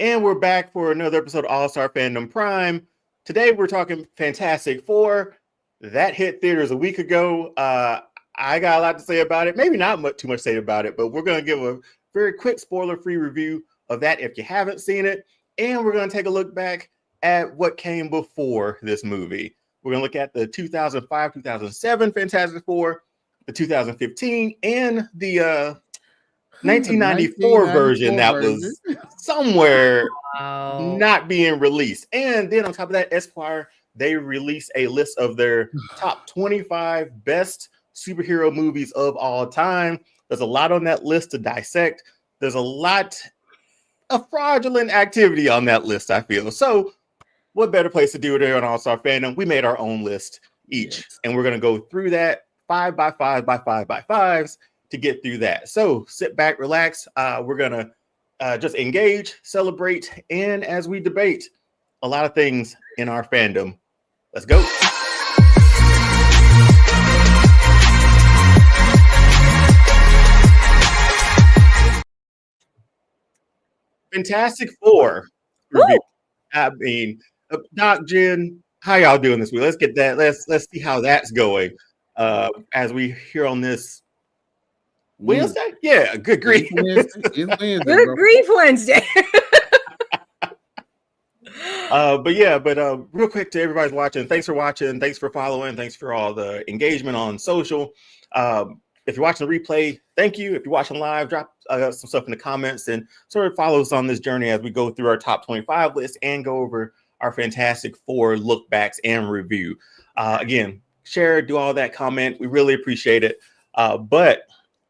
And we're back for another episode of All-Star Fandom Prime. Today we're talking Fantastic Four. That hit theaters a week ago. I got a lot to say about it. Maybe not too much to say about it, but we're going to give a very quick spoiler-free review of that if you haven't seen it. And we're going to take a look back at what came before this movie. We're going to look at the 2005-2007 Fantastic Four, the 2015, and the 1994 version that was somewhere not being released. And then on top of that, Esquire, they released a list of their top 25 best superhero movies of all time. There's a lot on that list to dissect. There's a lot of fraudulent activity on that list, I feel. So what better place to do it here on All-Star Fandom? We made our own list each, and we're going to go through that 5 by 5 by 5 by 5s to get through that. So sit back, relax. We're going to just engage, celebrate, and as we debate a lot of things in our fandom. Let's go. Fantastic Four review. I mean, Doc, Jen, how y'all doing this week? Let's get that. Let's see how that's going as we hear on this Wednesday. Yeah, good grief. Good grief Wednesday. But real quick to everybody's watching. Thanks for watching. Thanks for following. Thanks for all the engagement on social. If you're watching the replay, thank you. If you're watching live, drop some stuff in the comments and sort of follow us on this journey as we go through our top 25 list and go over our Fantastic Four look backs and review. Again, share, do all that, comment. We really appreciate it. But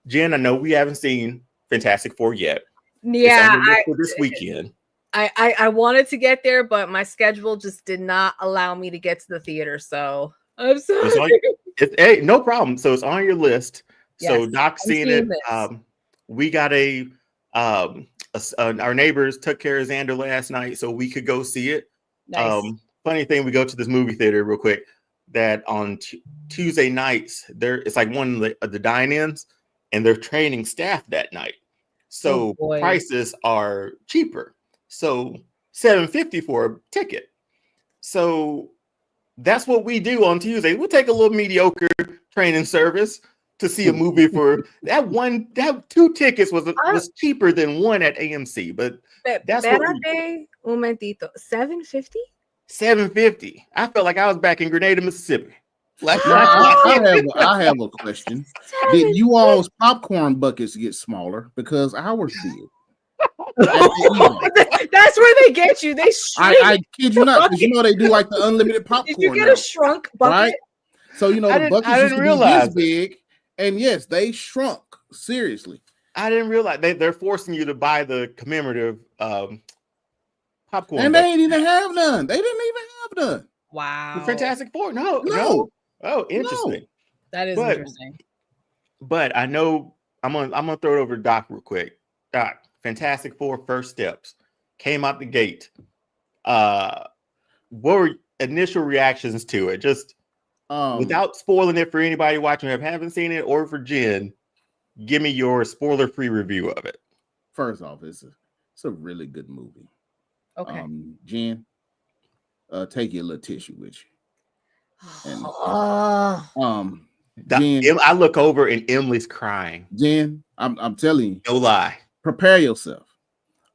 Jen, I know we haven't seen Fantastic Four yet. Yeah, for this weekend. I wanted to get there, but my schedule just did not allow me to get to the theater. So I'm sorry. Hey, no problem. So it's on your list. Yes, so Doc's seen it. We got our neighbors took care of Xander last night, so we could go see it. Nice. Funny thing, we go to this movie theater real quick. That on Tuesday nights, it's like one of the dine-ins, and they're training staff that night, so prices are cheaper. So $7.50 for a ticket. So that's what we do on Tuesday. We'll take a little mediocre training service to see a movie for that one. That 2 tickets was cheaper than one at AMC, but that's what we un momentito. $7.50? $7.50. I felt like I was back in Grenada, Mississippi. I have a question. Did you all's popcorn buckets get smaller? Because ours did. That's where they get you. They shrink. I kid you not, because you know they do like the unlimited popcorn. Did you get a shrunk bucket? Right? So you know the buckets used to be this big, and yes, they shrunk. Seriously, I didn't realize they're forcing you to buy the commemorative popcorn. And they ain't even have none. They didn't even have none. Wow. The Fantastic Four? No. Oh, interesting. No. That is interesting. But I know I'm gonna throw it over to Doc real quick. Doc, Fantastic Four First Steps came out the gate. What were initial reactions to it? Just without spoiling it for anybody watching who haven't seen it, or for Jen, give me your spoiler-free review of it. First off, it's a really good movie. Okay. Jen, take your little tissue with you. And, Jen, I look over and Emily's crying. Jen, I'm telling you, no lie. Prepare yourself.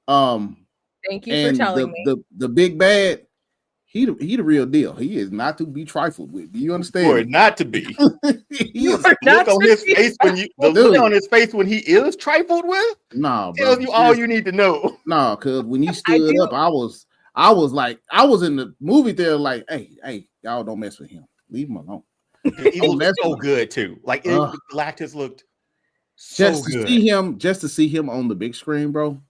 Thank you for telling me. The big bad, he the real deal. He is not to be trifled with. Do you understand? Or not to be. Look on his face when he is trifled with. No, tells you all you need to know. No, because when he stood up, I was in the movie theater like, hey, y'all don't mess with him. Leave him alone. He looked so good too. Like Galactus looked so good. Just to see him on the big screen, bro.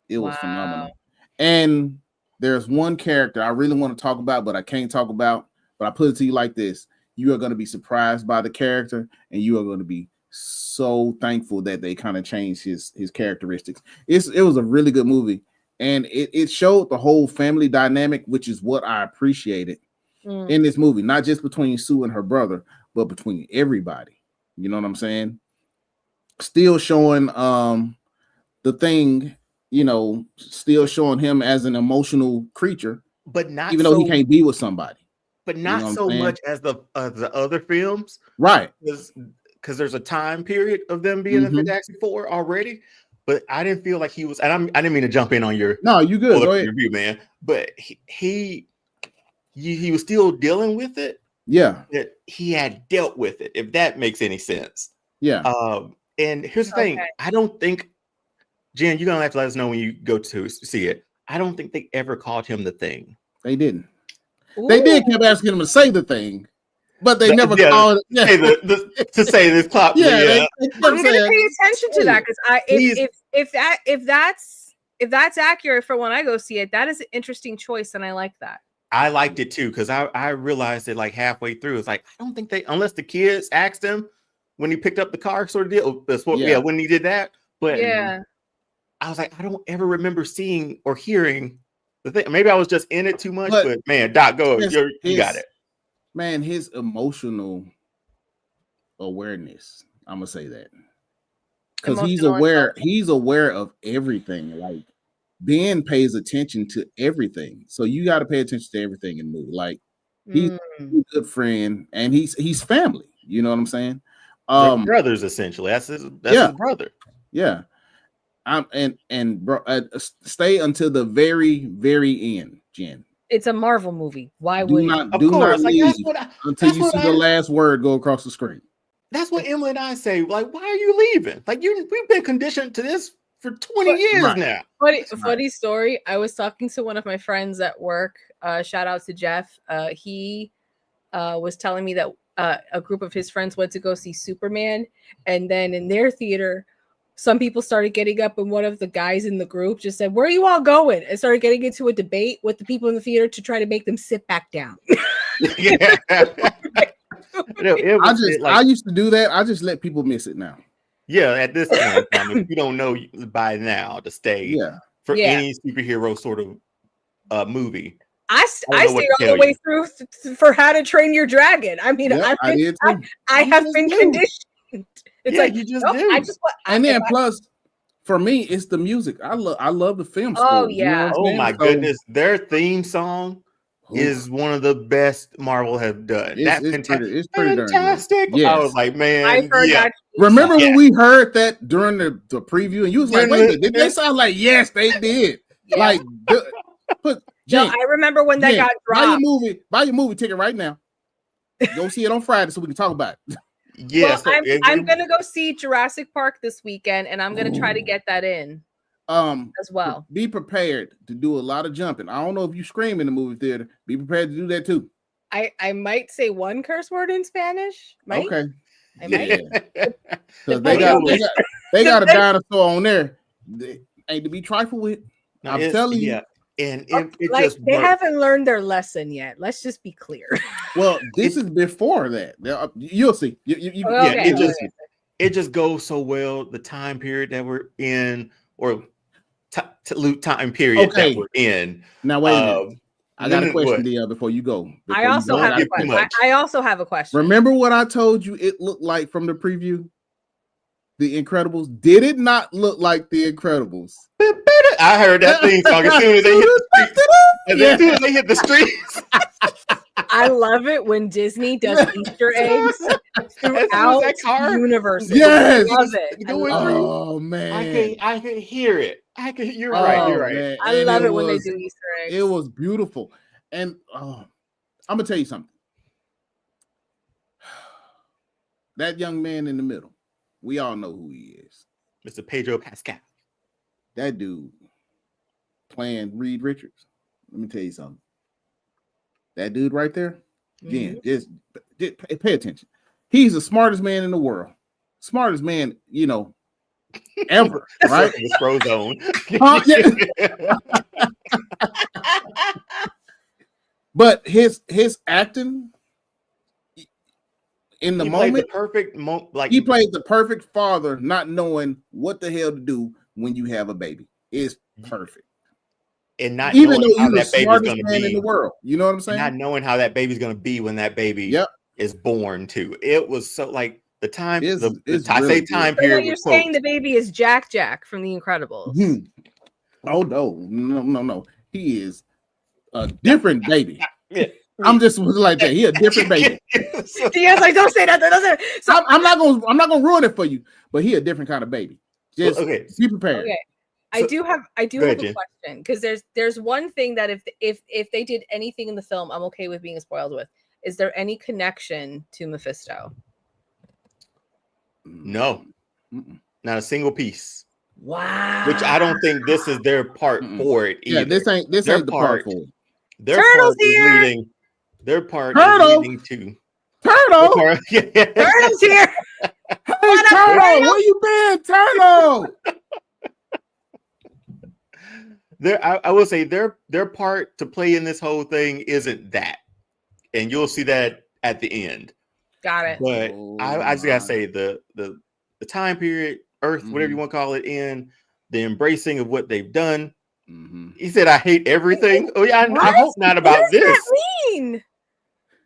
It was phenomenal. And there's one character I really want to talk about, but I can't talk about. But I put it to you like this: you are going to be surprised by the character, and you are going to be so thankful that they kind of changed his characteristics. It was a really good movie, and it showed the whole family dynamic, which is what I appreciated in this movie. Not just between Sue and her brother, but between everybody. You know what I'm saying? Still showing the thing still showing him as an emotional creature, but not even though he can't be with somebody. But not so much as the other films, right? Because there's a time period of them being in Fantastic Four already. But I didn't feel like he was, and I didn't mean to jump in on your you good go ahead. Review, man. But he was still dealing with it. Yeah, that he had dealt with it, if that makes any sense. Yeah. And here's the thing: I don't think, Jen, you're gonna have to let us know when you go to see it. I don't think they ever called him the Thing. They didn't. Ooh. They did keep asking him to say the Thing, but they never called it. To say this clock. I'm gonna pay attention to that because if that's accurate for when I go see it, that is an interesting choice, and I like that. I liked it too because I realized it like halfway through. It's like I don't think unless the kids asked him when he picked up the car, sort of deal. When he did that. But I was like, I don't ever remember seeing or hearing the thing. Maybe I was just in it too much. But man, Doc, go. You got it. Man, his emotional awareness. I'm gonna say that because he's aware. He's aware of everything. Like Ben pays attention to everything, so you got to pay attention to everything in the movie. Like he's a good friend, and he's family. You know what I'm saying? Brothers essentially. That's his brother. Yeah. Bro, stay until the very, very end, Jen. It's a Marvel movie. Why would not leave until you see the last word go across the screen? That's what Emily and I say. Like, why are you leaving? Like, we've been conditioned to this for 20 years now. Funny story. I was talking to one of my friends at work. Shout out to Jeff. He was telling me that a group of his friends went to go see Superman, and then in their theater, some people started getting up, and one of the guys in the group just said, "Where are you all going?" and started getting into a debate with the people in the theater to try to make them sit back down. Yeah. I used to do that. I just let people miss it now. Yeah, at this point, if you don't know by now to stay for any superhero sort of movie. I stayed all the way through for How to Train Your Dragon. I mean, I have been conditioned. It's like you just do. And then plus, for me, it's the music. I love the film score. Oh yeah. You know my goodness, their theme song is one of the best Marvel have done. It's pretty fantastic. Yes. I was like, man, I've heard that. Remember when we heard that during the preview, and you was like, wait, did they sound like yes, they did? Like, Jen, I remember when that got dropped. Buy your movie ticket right now. Go see it on Friday so we can talk about it. Yes, I'm gonna go see Jurassic Park this weekend, and I'm gonna try to get that in as well. Be prepared to do a lot of jumping. I don't know if you scream in the movie theater. Be prepared to do that too. I might say one curse word in Spanish. Okay. I might. Because they got a dinosaur on there. They ain't to be trifled with. I'm telling you. And they haven't learned their lesson yet. Let's just be clear. Well, this is before that. You'll see. It just goes so well. The time period that we're in, or time period that we're in. Now wait a minute. I got a question, DL, before you go. I also have a question. Remember what I told you it looked like from the preview? The Incredibles. Did it not look like The Incredibles? I heard that theme song as soon as they hit the streets. As soon as they hit the streets. I love it when Disney does Easter eggs throughout universes. Yes. I love it. Oh man. I can hear it. You're right. You're right. Man. I love it when they do Easter eggs. It was beautiful. And I'm gonna tell you something. That young man in the middle. We all know who he is. Mr. Pedro Pascal. That dude playing Reed Richards. Let me tell you something. That dude right there, again, just pay attention. He's the smartest man in the world. Smartest man, ever, right? The Scroll Zone. But his acting in the moment, he played the perfect father, not knowing what the hell to do when you have a baby. It's perfect. And not even knowing though how you're that baby's going to be in the world, you know what I'm saying? Not knowing how that baby's going to be when that baby is born too. It was so like the time. It's time period. So you're saying the baby is Jack from The Incredibles. Oh no. He is a different baby. Yeah. I'm just like that. He a different baby. Yes, like don't say that. Don't say that. So I'm not gonna ruin it for you, but he a different kind of baby. Just be prepared. okay. I do have a question because there's one thing that if they did anything in the film, I'm okay with being spoiled with. Is there any connection to Mephisto? No, not a single piece. Wow. Which I don't think this is their part for it either. Yeah, this ain't the part for it. Their part is leading. Their part is leading to Turtle. Turtle's here. Hey, Turtle, where you been, Turtle? I will say their part to play in this whole thing isn't that, and you'll see that at the end. Got it. But I just gotta say the time period, Earth, whatever you want to call it, in the embracing of what they've done. He said, "I hate everything." Oh yeah, I hope not about what this. What does that mean?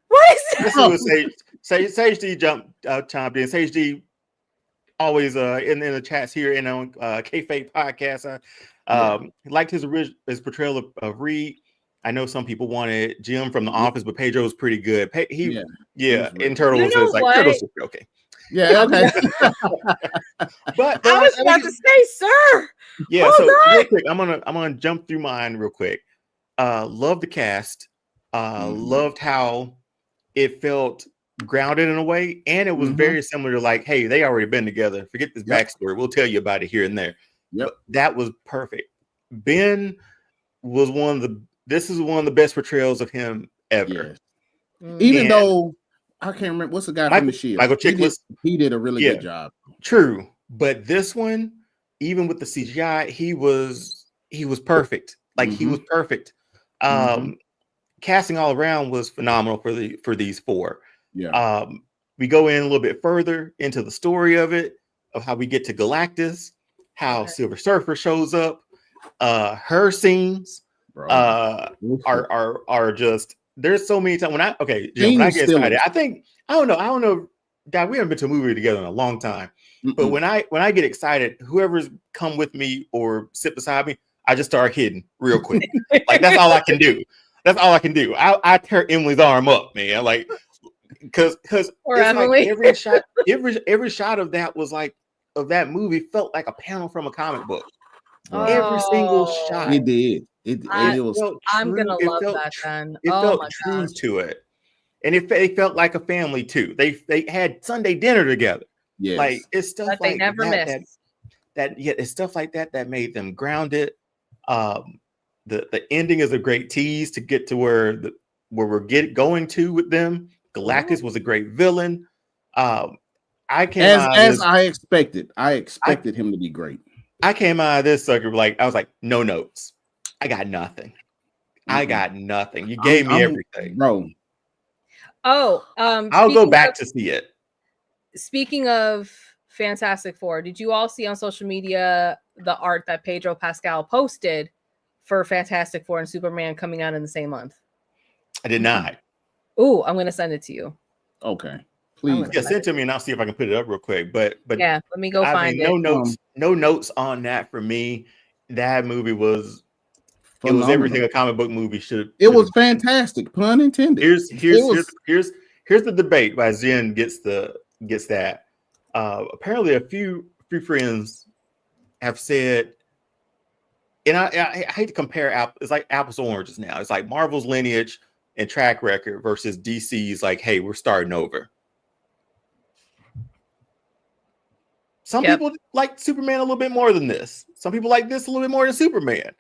What is that? This is what Sage D chimed in. Sage D always in the chats here and on K-Fake podcast. Liked his portrayal of Reed. I know some people wanted Jim from The Office, but Pedro was pretty good. And Turtle says like Turtle's okay. Yeah, okay. but I was about to say, sir. Yeah, hold on. Real quick, I'm gonna jump through mine real quick. Love the cast. Loved how it felt grounded in a way, and it was very similar to like, hey, they already been together. Forget this backstory. We'll tell you about it here and there. But that was perfect. Ben was this is one of the best portrayals of him ever. Yes. Even though I can't remember what's the guy from The Shield. Michael Chiklis. He did a really good job. True, but this one, even with the CGI, he was perfect. Like he was perfect. Casting all around was phenomenal for these four. Yeah. We go in a little bit further into the story of it, of how we get to Galactus, how Silver Surfer shows up. Her scenes are just, there's so many times when I get excited. I don't know, Dad, we haven't been to a movie together in a long time. But when I get excited, whoever's come with me or sit beside me, I just start hitting real quick. Like that's all I can do. That's all I can do. I tear Emily's arm up, man. Like because Emily. Like every shot of that was like of that movie felt like a panel from a comic book. Every single shot. It did. I'm gonna love that then. It felt true to it. And it felt like a family too. They had Sunday dinner together. Yeah, like it's stuff like they never missed. It's stuff like that made them grounded. The ending is a great tease to get to where we're going to with them. Galactus was a great villain. I expected him to be great. I came out of this sucker I was like, no notes. I got nothing. I got nothing. You gave me everything, bro. Oh, I'll go back to see it. Speaking of Fantastic Four, did you all see on social media the art that Pedro Pascal posted for Fantastic Four and Superman coming out in the same month? I did not. Ooh, I'm gonna send it to you. Okay, please. Yeah, send it to me and I'll see if I can put it up real quick. But yeah, let me go find it. No notes on that for me. That movie was phenomenal. It was everything a comic book movie should. It was fantastic, pun intended. Here's the debate why Jen gets that. Apparently, a few friends have said, and I hate to compare it's like apples to oranges now. It's like Marvel's lineage and track record versus DC's like, hey, we're starting over. Some people like Superman a little bit more than this. Some people like this a little bit more than Superman.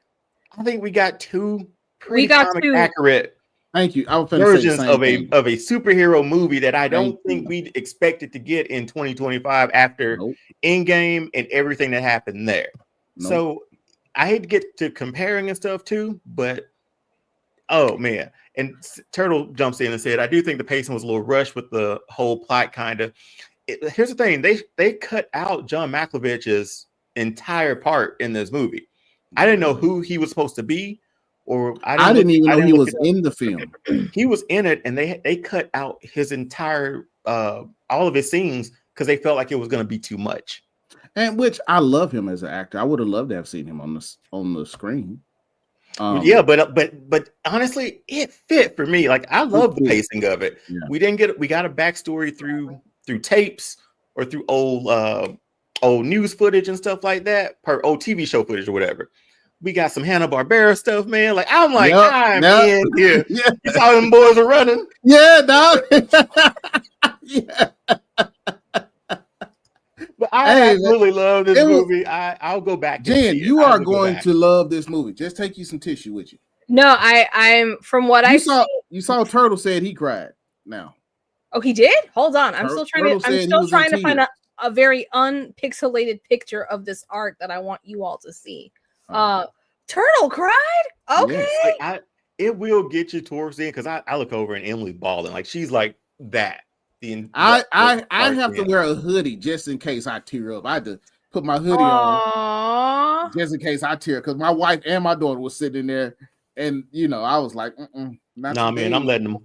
I think we got two accurate versions of a superhero movie that I don't think we expected to get in 2025 after Endgame and everything that happened there. So I hate to get to comparing and stuff too, but oh man. And Turtle jumps in and said, I do think the pacing was a little rushed with the whole plot kind of. Here's the thing, they cut out John Malkovich's entire part in this movie. I didn't know who he was supposed to be, or I didn't even know he was in the film. He was in it, and they cut out his entire all of his scenes because they felt like it was going to be too much. And which I love him as an actor. I would have loved to have seen him on the screen. Yeah, but honestly, it fit for me. Like I love the pacing of it. Yeah. We got a backstory through tapes or through old news footage and stuff like that, old TV show footage or whatever. We got some Hanna-Barbera stuff, man. Like I'm like, I'm in here. Yeah. You saw them boys are running. Yeah, dog. Yeah. But I absolutely love this movie. I'll go back. Jen, you are going to love this movie. Just take you some tissue with you. No, I'm from what I saw. You saw Turtle said he cried. Now, oh, he did. Hold on, I'm still trying to find a very unpixelated picture of this art that I want you all to see. Turtle cried. Okay, yes. Like it will get you towards the end because I look over and Emily's bawling. Like she's like that. I have to wear a hoodie just in case I tear up. I had to put my hoodie on just in case I tear, because my wife and my daughter was sitting there, and I was like, man, I'm letting them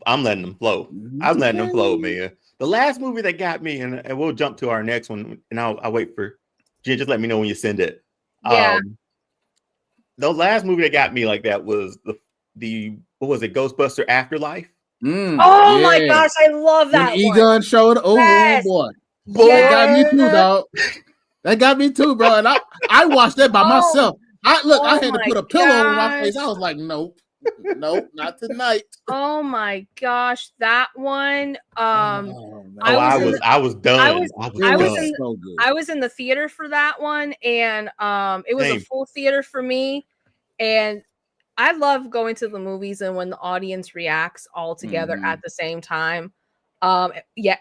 flow. I'm letting them flow, man. The last movie that got me, and we'll jump to our next one, and I'll wait for Jen. Just let me know when you send it. Yeah. The last movie that got me like that was the what was it, Ghostbuster Afterlife? My gosh, I love that one. E-gun showed. Oh, yes. Boy, that got me too, dog. That got me too, bro. And I watched that by myself. I had to put a pillow on my face. I was like, nope, not tonight. Oh my gosh, that one. I was done. I was in the theater for that one, and it was a full theater for me, and I love going to the movies and when the audience reacts all together at the same time.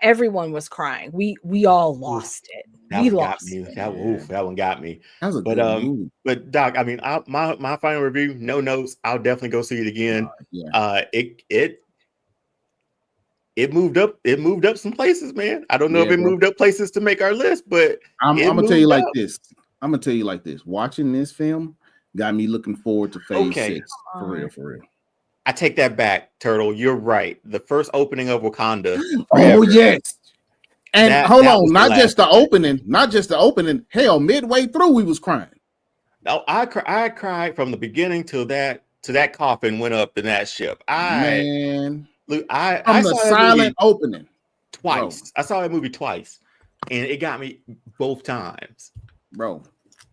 Everyone was crying. We all lost it. That one got me. That was a good movie. But Doc, I mean, my final review, no notes. I'll definitely go see it again. It moved up. It moved up some places, man. I don't know if it moved up places to make our list, but I'm gonna tell you like this. Watching this film got me looking forward to phase 6. For real. I take that back, Turtle. You're right. The first opening of Wakanda. Oh yes. And hold on, not just the opening. Hell, midway through we was crying. No, I cried from the beginning till that coffin went up in that ship. I saw the silent opening twice. Bro. I saw that movie twice, and it got me both times, bro.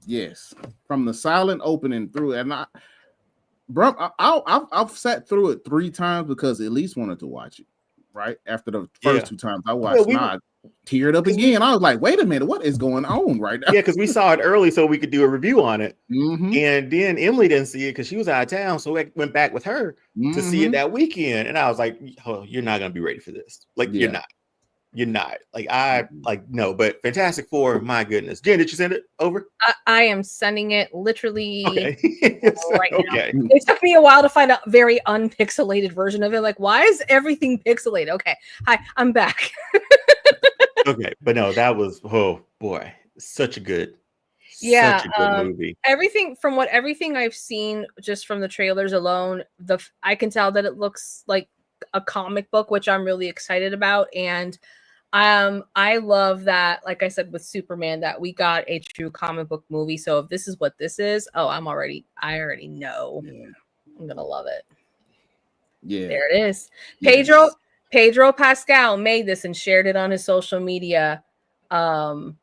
Yes, from the silent opening through, and I've sat through it 3 times because I at least wanted to watch it. Right after the first 2 times I watched, I teared up again. I was like, "Wait a minute, what is going on right now?" Yeah, because we saw it early so we could do a review on it, and then Emily didn't see it because she was out of town, so I went back with her to see it that weekend, and I was like, "Oh, you're not gonna be ready for this. Like, you're not. Like, no." But Fantastic Four, my goodness, Jen, did you send it over? I am sending it literally right now. Okay. It took me a while to find a very unpixelated version of it. Like, why is everything pixelated? Okay, hi, I'm back. Okay, but no, that was such a good movie. Everything I've seen just from the trailers alone, I can tell that it looks like a comic book, which I'm really excited about, and I love that, like I said with Superman, that we got a true comic book movie. So if this is what this is, I already know. Yeah. I'm gonna love it. Yeah, there it is. Pedro Pascal made this and shared it on his social media. And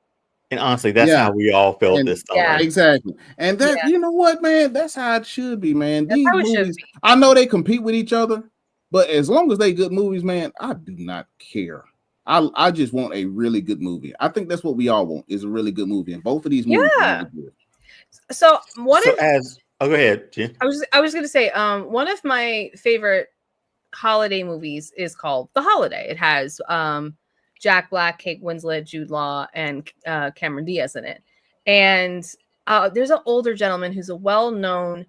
honestly, that's how we all felt this summer. Yeah, exactly. And that, you know what, man, that's how it should be, man. These movies, I know they compete with each other, but as long as they good movies, man, I do not care. I just want a really good movie. I think that's what we all want, is a really good movie. And both of these movies are really good. So go ahead, Jen. I was gonna say, one of my favorite holiday movies is called The Holiday. It has Jack Black, Kate Winslet, Jude Law, and Cameron Diaz in it. And there's an older gentleman who's a well-known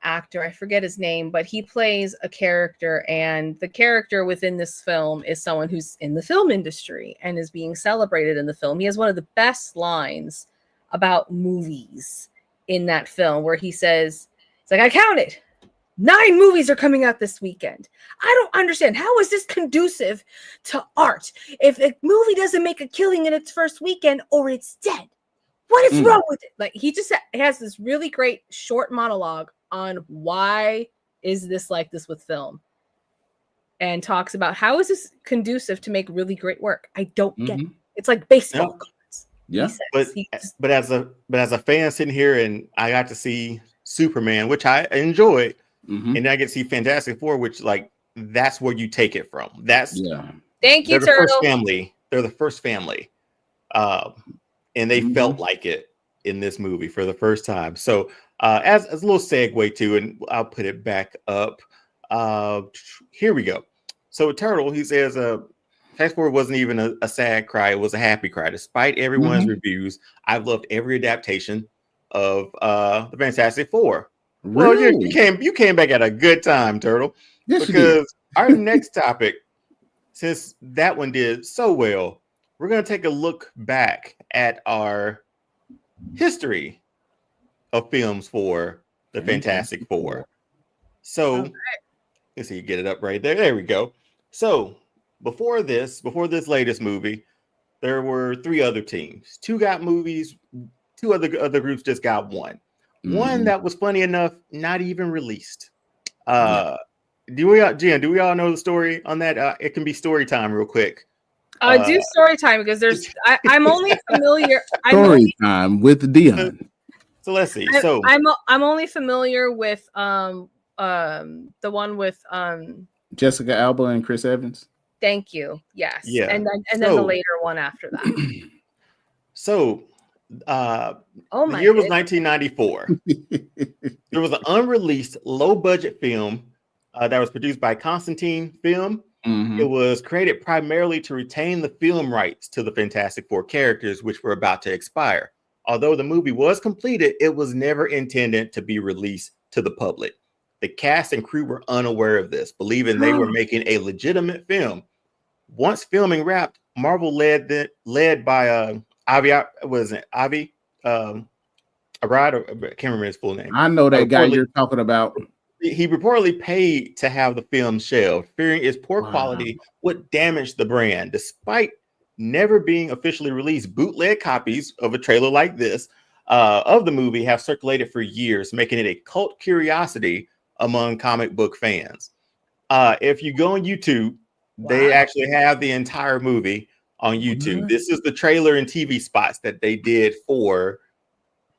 actor. I forget his name, but he plays a character, and the character within this film is someone who's in the film industry and is being celebrated in the film. He has one of the best lines about movies in that film, where he says, "It's like, I counted 9 movies are coming out this weekend. I don't understand. How is this conducive to art? If a movie doesn't make a killing in its first weekend, or it's dead, what is wrong with it? Like, he just has this really great short monologue on why is this like this with film, and talks about how is this conducive to make really great work. I don't get it. It's like baseball cards. Yeah, but as a fan sitting here, and I got to see Superman, which I enjoyed. And then I get to see Fantastic Four, which like that's where you take it from. That's Thank you, they're the Turtle. first family. They're the first family, and they felt like it in this movie for the first time. So as a little segue too, and I'll put it back up. Here we go. So Turtle, he says, Fantastic Four wasn't even a sad cry; it was a happy cry. Despite everyone's reviews, I've loved every adaptation of the Fantastic Four. Really? Well, you came back at a good time, Turtle. Yes, because our next topic, since that one did so well, we're going to take a look back at our history of films for the Fantastic Four. So, let's see, get it up right there. There we go. So, before this latest movie, there were 3 other teams. 2 got movies. 2 other groups just got one. One that was funny enough, not even released. Do we all know the story on that? It can be story time real quick. Do story time because I'm only familiar. Story time with Dion. So let's see. I'm only familiar with the one with Jessica Alba and Chris Evans. Thank you. Yes. Yeah. And then the later one after that. So the my year was 1994. There was an unreleased low-budget film that was produced by Constantine Film. It was created primarily to retain the film rights to the Fantastic Four characters, which were about to expire. Although the movie was completed, it was never intended to be released to the public. The cast and crew were unaware of this, believing they were making a legitimate film. Once filming wrapped, Marvel led by Avi, Arad? I can't remember his full name. I know that guy you're talking about. He reportedly paid to have the film shelved, fearing its poor quality would damage the brand. Despite never being officially released, bootleg copies of a trailer like this of the movie have circulated for years, making it a cult curiosity among comic book fans. If you go on YouTube, they actually have the entire movie on YouTube. This is the trailer and TV spots that they did for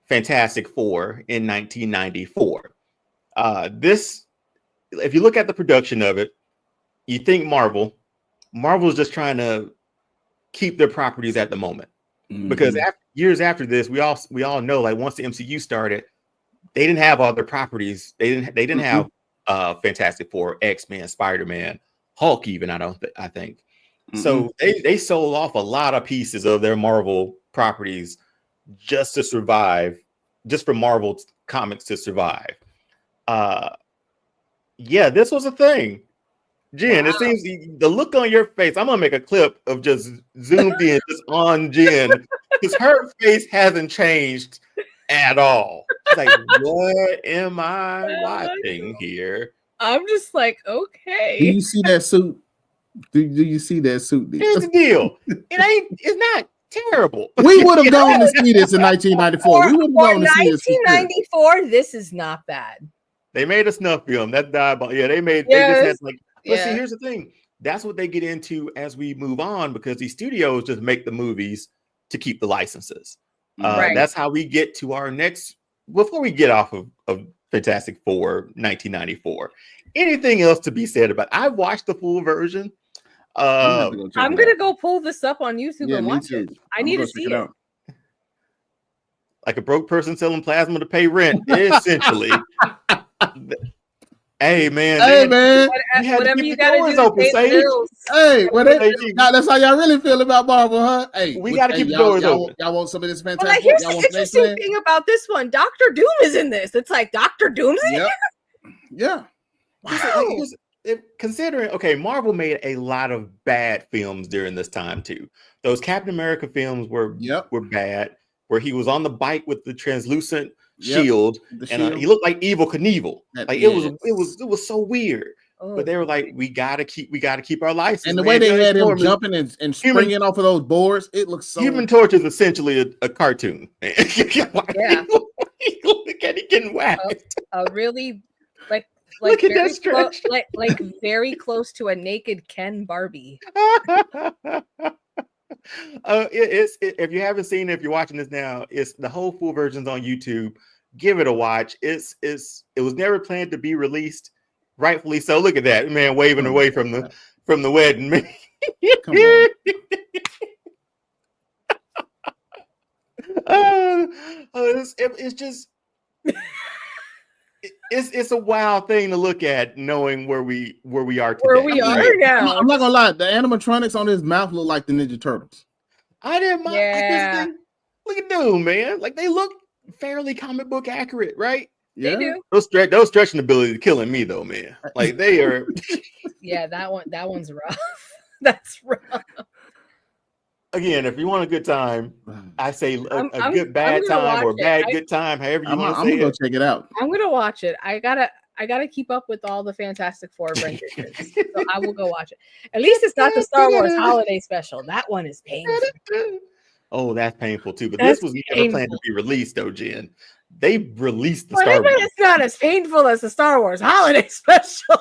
Fantastic Four in 1994. This, if you look at the production of it, you think Marvel's just trying to keep their properties at the moment. Because years after this, we all know, like, once the MCU started, they didn't have all their properties. They didn't have Fantastic Four, X-Men, Spider-Man, Hulk even, I think. So they sold off a lot of pieces of their Marvel properties just to survive, just for Marvel comics to survive. This was a thing. Jen, it seems the look on your face, I'm gonna make a clip of just zoomed in just on Jen, because her face hasn't changed at all. She's like, what am I watching here? I'm just like, okay. Do you see that suit? Do you see that suit? Here's the deal. It's not terrible. We would have gone to see this in 1994. We would have gone to see this. 1994, this is not bad. They made a snuff film. That died. Yeah, they just had like. But see, here's the thing. That's what they get into as we move on, because these studios just make the movies to keep the licenses. That's how we get to our next. Before we get off of Fantastic Four 1994, anything else to be said about? I watched the full version. I'm gonna go pull this up on YouTube and watch it. I need to see it. Like a broke person selling plasma to pay rent, essentially. Hey man, whatever you gotta do to pay the bills. Hey, that's how y'all really feel about Marvel, huh? Hey, we gotta keep the doors open. Y'all want some of this Fantastic? Well, here's the interesting thing about this one: Doctor Doom is in this. It's like Doctor Doom's in here. Yeah. Wow. Considering, Marvel made a lot of bad films during this time too. Those Captain America films were bad. where he was on the bike with the translucent shield, The and shield. he looked like Evil Knievel. Like Yes. it was so weird. Oh, But they were like, we gotta keep our license. And the man. way they Giant had him Storm is- jumping and springing off of those boards, it looks so. Human Torch is essentially a cartoon. Yeah. Look at it getting whacked. Really like Look at very that stretch. like very close to a naked Ken Barbie. If you haven't seen it, if you're watching this now, it's the whole full version's on YouTube. Give it a watch. It was never planned to be released, rightfully so. Look at that man waving away from the wedding. Man. Come on. It's just it's a wild thing to look at, knowing where we are today. Where we are now. I'm not gonna lie, the animatronics on his mouth look like the Ninja Turtles. I didn't mind. Yeah. Like this thing. Look at them, man. Like they look fairly comic book accurate, right? They do. Those stretching abilities are killing me though, man. Like they are. Yeah, that one's rough. That's rough. Again, if you want a good time, I say a good I'm bad gonna time or watch it. bad good time, however you want to I'm say gonna go it. check it out. I'm gonna watch it. I gotta keep up with all the Fantastic Four renditions. So I will go watch it. At least it's not the Star Wars holiday special. That one is painful. Oh, that's painful too. But That's this was never planned to be released, though, Jen. They released the But Star even Wars. it's not as painful as the Star Wars holiday special.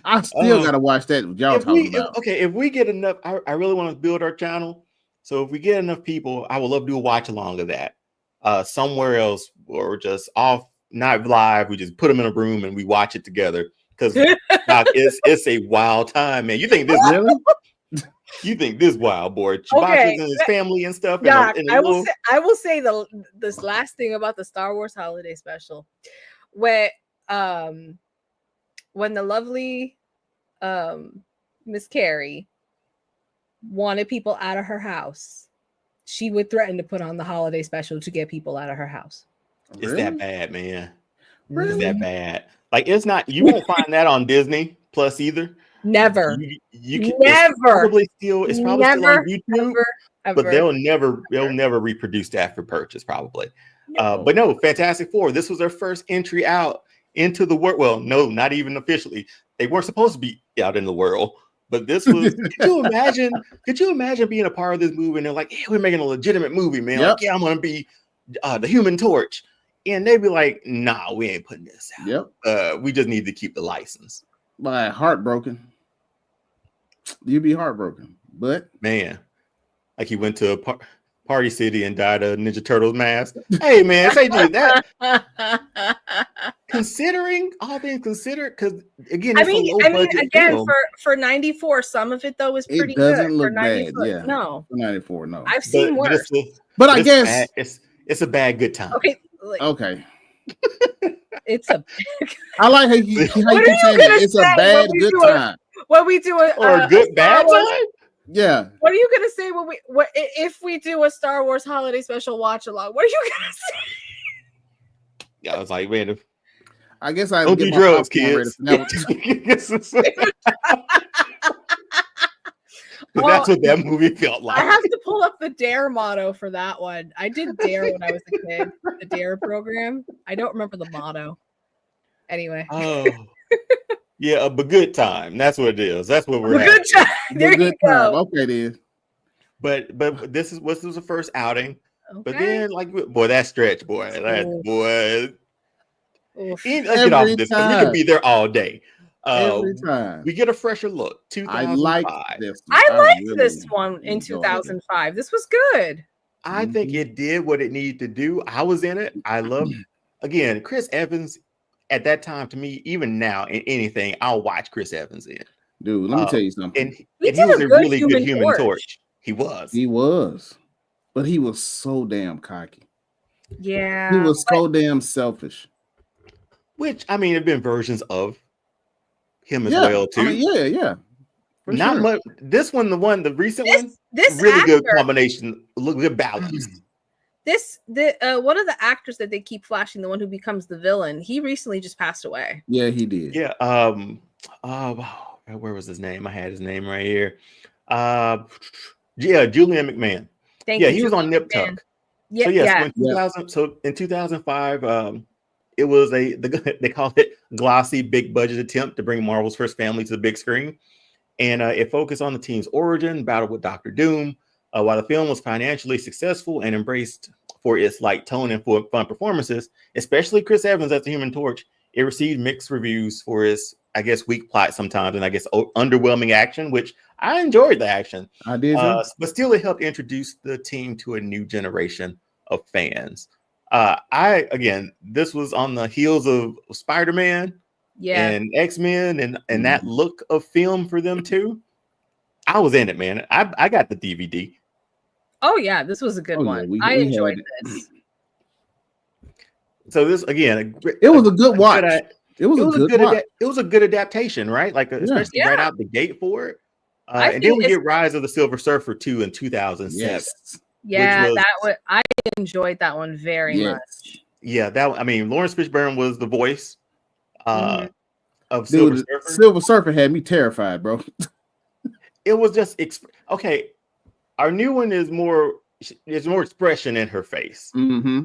I still gotta watch that. Y'all talking about. If we get enough, I really want to build our channel. So if we get enough people, I would love to do a watch along of that. Somewhere else, or just off, not live. We just put them in a room and we watch it together. Because it's a wild time, man. You think this Really? You think this wild boy, Chewbacca's Okay. and his family and stuff. Yeah, and I will say this last thing about the Star Wars holiday special, when the lovely Miss Carrie wanted people out of her house, she would threaten to put on the holiday special to get people out of her house. It's that bad, man. Really? It's that bad. Like it's not. You won't find that on Disney Plus either. Never. You can Never. It's probably still on YouTube, Ever. but they'll never reproduce that for purchase probably. But no, Fantastic Four. This was their first entry out into the world. Well, no, not even officially. They weren't supposed to be out in the world. But this was. Could you imagine being a part of this movie? And they're like, "Yeah, we're making a legitimate movie, man. Yep. Like, yeah, I'm gonna be the Human Torch," and they'd be like, "Nah, we ain't putting this out. Yep. We just need to keep the license." By heartbroken. You'd be heartbroken, but Man, like he went to a party city and dyed a Ninja Turtles mask. Hey, man, say do that. Considering all things considered, because again, I it's mean, a low budget again, film. for 94, some of it though is pretty it doesn't good. look For 94, bad. Yeah. no, 94, no. I've seen but worse. But I guess it's a bad good time. Okay, like, okay. it's a. I like how you keep saying it. It's a bad good time. When we do Or a good bad time. Yeah. What are you gonna say when if we do a Star Wars holiday special watch along? What are you gonna say? Yeah, I was like, man, I guess I don't do drugs, kids. That's what that movie felt like. I have to pull up the DARE motto for that one. I did DARE when I was a kid. The DARE program. I don't remember the motto. Anyway. Oh, yeah, but good time. That's what it is. That's what we're A good time. There you go. Okay, then. But this was the first outing. Okay. But then, like, boy, that stretch, boy, boy. Oof. Let's get off of this. We could be there all day. Every time we get a fresher look. 2005. I liked this one in 2005. This was good. I think it did what it needed to do. I was in it. I loved again Chris Evans at that time. To me, even now in anything, I'll watch Chris Evans in. Dude, let me tell you something. And he was a really good Human Torch. He was, but he was so damn cocky. Yeah, he was so damn selfish. Which I mean, there've been versions of him as well too. I mean, yeah. Not much. This one, the recent one, this really actor, good combination, good balance. One of the actors that they keep flashing, the one who becomes the villain, he recently just passed away. Yeah, he did. Yeah. Where was his name? I had his name right here. Yeah, Julian McMahon. Thank Yeah, you, he was on Julie. Nip Tuck. Yeah, So yes, yeah. so in 2000, so in 2005, it was they called it glossy, big budget attempt to bring Marvel's first family to the big screen, and it focused on the team's origin, battle with Doctor Doom. While the film was financially successful and embraced for its light tone and fun performances, especially Chris Evans as the Human Torch, it received mixed reviews for its, I guess, weak plot sometimes, and I guess underwhelming action, which I enjoyed the action. I did too. But still, it helped introduce the team to a new generation of fans. This was on the heels of Spider-Man and X-Men and that look of film for them too. I was in it, man. I got the DVD. Oh yeah, this was a good one. Yeah, I enjoyed this. So this again, it was a good watch. It was a good adaptation, right? Like especially right out the gate for it. And then we get Rise of the Silver Surfer 2 in 2006. Yes. Yeah, I enjoyed that one very much. Yeah, Lawrence Fishburne was the voice of Silver Surfer. Silver Surfer had me terrified, bro. It was just okay. Our new one is more expression in her face. Mm-hmm.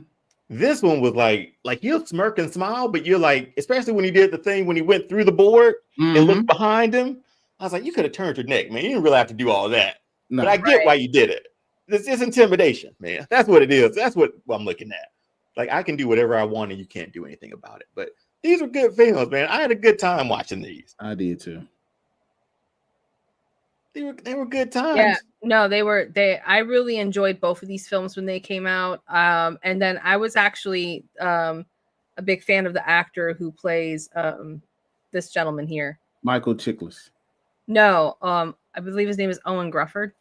This one was like you'll smirk and smile, but you're like, especially when he did the thing when he went through the board and looked behind him. I was like, you could have turned your neck, man. You didn't really have to do all that. No, but I get why you did it. This is intimidation, man. That's what it is. That's what I'm looking at. Like, I can do whatever I want and you can't do anything about it. But these are good films, man. I had a good time watching these. I did too. They were good times. Yeah, no, I really enjoyed both of these films when they came out. And then I was actually a big fan of the actor who plays this gentleman here. Michael Chiklis. No, I believe his name is Owen Grufford